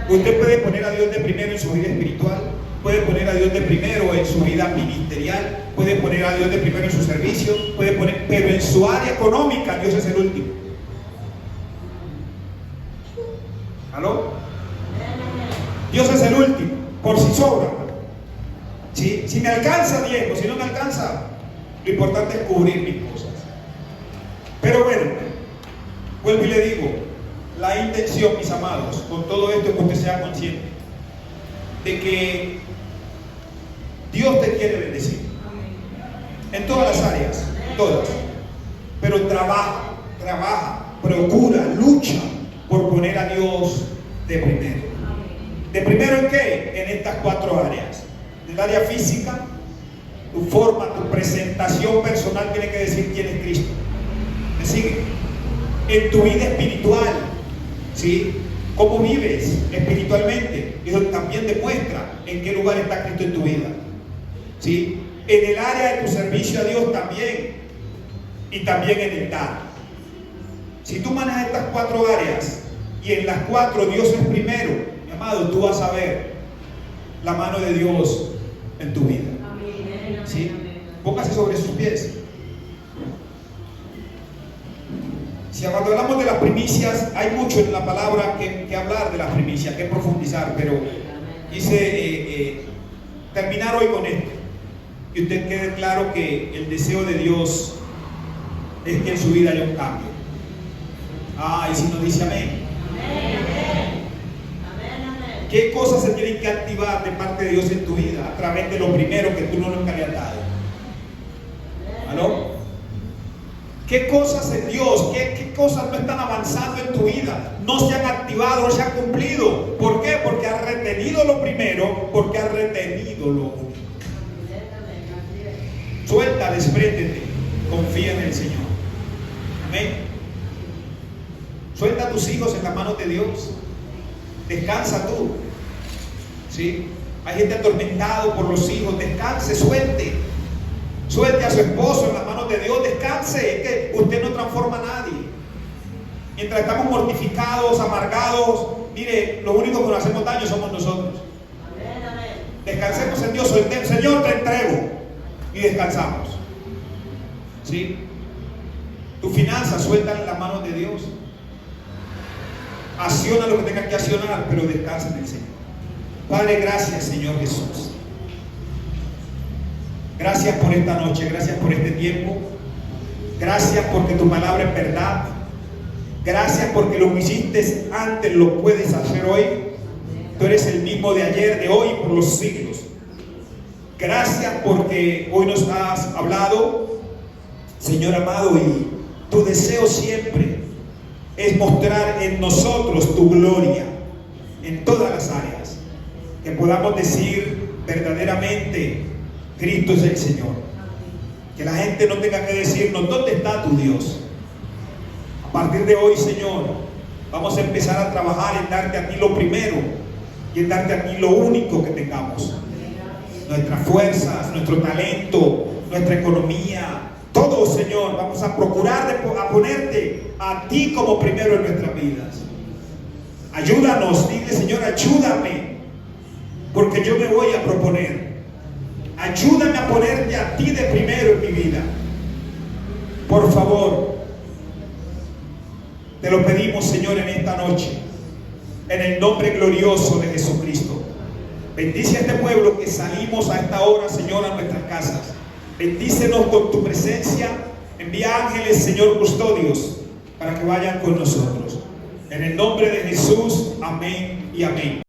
Usted puede poner a Dios de primero en su vida espiritual, puede poner a Dios de primero en su vida ministerial, puede poner a Dios de primero en su servicio, pero en su área económica Dios es el último. ¿Aló? Dios es el último, por si sobra. ¿Sí? Si me alcanza, Diego, si no me alcanza, lo importante es cubrir mis cosas. Pero bueno, vuelvo y le digo, la intención, mis amados, con todo esto, que usted sea consciente de que Dios te quiere bendecir en todas las áreas, todas. Pero trabaja, procura, lucha por poner a Dios de primero. ¿De primero en qué? En estas 4 áreas. En el área física, tu forma, tu presentación personal tiene que decir quién es Cristo. ¿Me sigue? En tu vida espiritual, ¿sí? cómo vives espiritualmente. Eso también demuestra en qué lugar está Cristo en tu vida. ¿Sí? En el área de tu servicio a Dios también. Y también en el dar. Si tú manejas estas 4 áreas y en las 4 Dios es primero, mi amado, tú vas a ver la mano de Dios en tu vida. ¿Sí? Póngase sobre sus pies. Si cuando hablamos de las primicias, hay mucho en la palabra que hablar de las primicias, que profundizar, pero quise terminar hoy con esto. Que usted quede claro que el deseo de Dios es que en su vida haya un cambio. Y si nos dice amén. ¿Qué cosas se tienen que activar de parte de Dios en tu vida? A través de lo primero que tú no nunca le has dado. ¿Aló? ¿Qué cosas en Dios, qué cosas no están avanzando en tu vida? No se han activado, no se han cumplido. ¿Por qué? Porque has retenido lo primero, porque has retenido lo único. Suelta, despréndete, confía en el Señor. Amén. Suelta a tus hijos en las manos de Dios. Descansa tú. ¿Sí? Hay gente atormentado por los hijos. Descanse, suelte. Suelte a su esposo en las manos de Dios. Descanse. Es que usted no transforma a nadie. Mientras estamos mortificados, amargados, mire, lo único que nos hacemos daño somos nosotros. Descansemos en Dios. Suelten, Señor, te entrego. Y descansamos. ¿Sí? Tu finanza, suelta en las manos de Dios. Acciona lo que tengas que accionar, pero descansa en el Señor. Padre, gracias, Señor Jesús. Gracias por esta noche, gracias por este tiempo. Gracias porque tu palabra es verdad. Gracias porque lo que hiciste antes lo puedes hacer hoy. Tú eres el mismo de ayer, de hoy, por los siglos. Gracias porque hoy nos has hablado, Señor amado, y tu deseo siempre es mostrar en nosotros tu gloria en todas las áreas, que podamos decir verdaderamente Cristo es el Señor, que la gente no tenga que decirnos ¿dónde está tu Dios? A partir de hoy, Señor, vamos a empezar a trabajar en darte a ti lo primero y en darte a ti lo único que tengamos, nuestras fuerzas, nuestro talento, nuestra economía, todo, Señor. Vamos a procurar a ponerte a ti como primero en nuestras vidas. Ayúdanos, dile, Señor, ayúdame, porque yo me voy a proponer. Ayúdame a ponerte a ti de primero en mi vida. Por favor, te lo pedimos, Señor, en esta noche, en el nombre glorioso de Jesucristo. Bendice a este pueblo que salimos a esta hora, Señor, a nuestras casas. Bendícenos con tu presencia. Envía ángeles, Señor, custodios, para que vayan con nosotros. En el nombre de Jesús, amén y amén.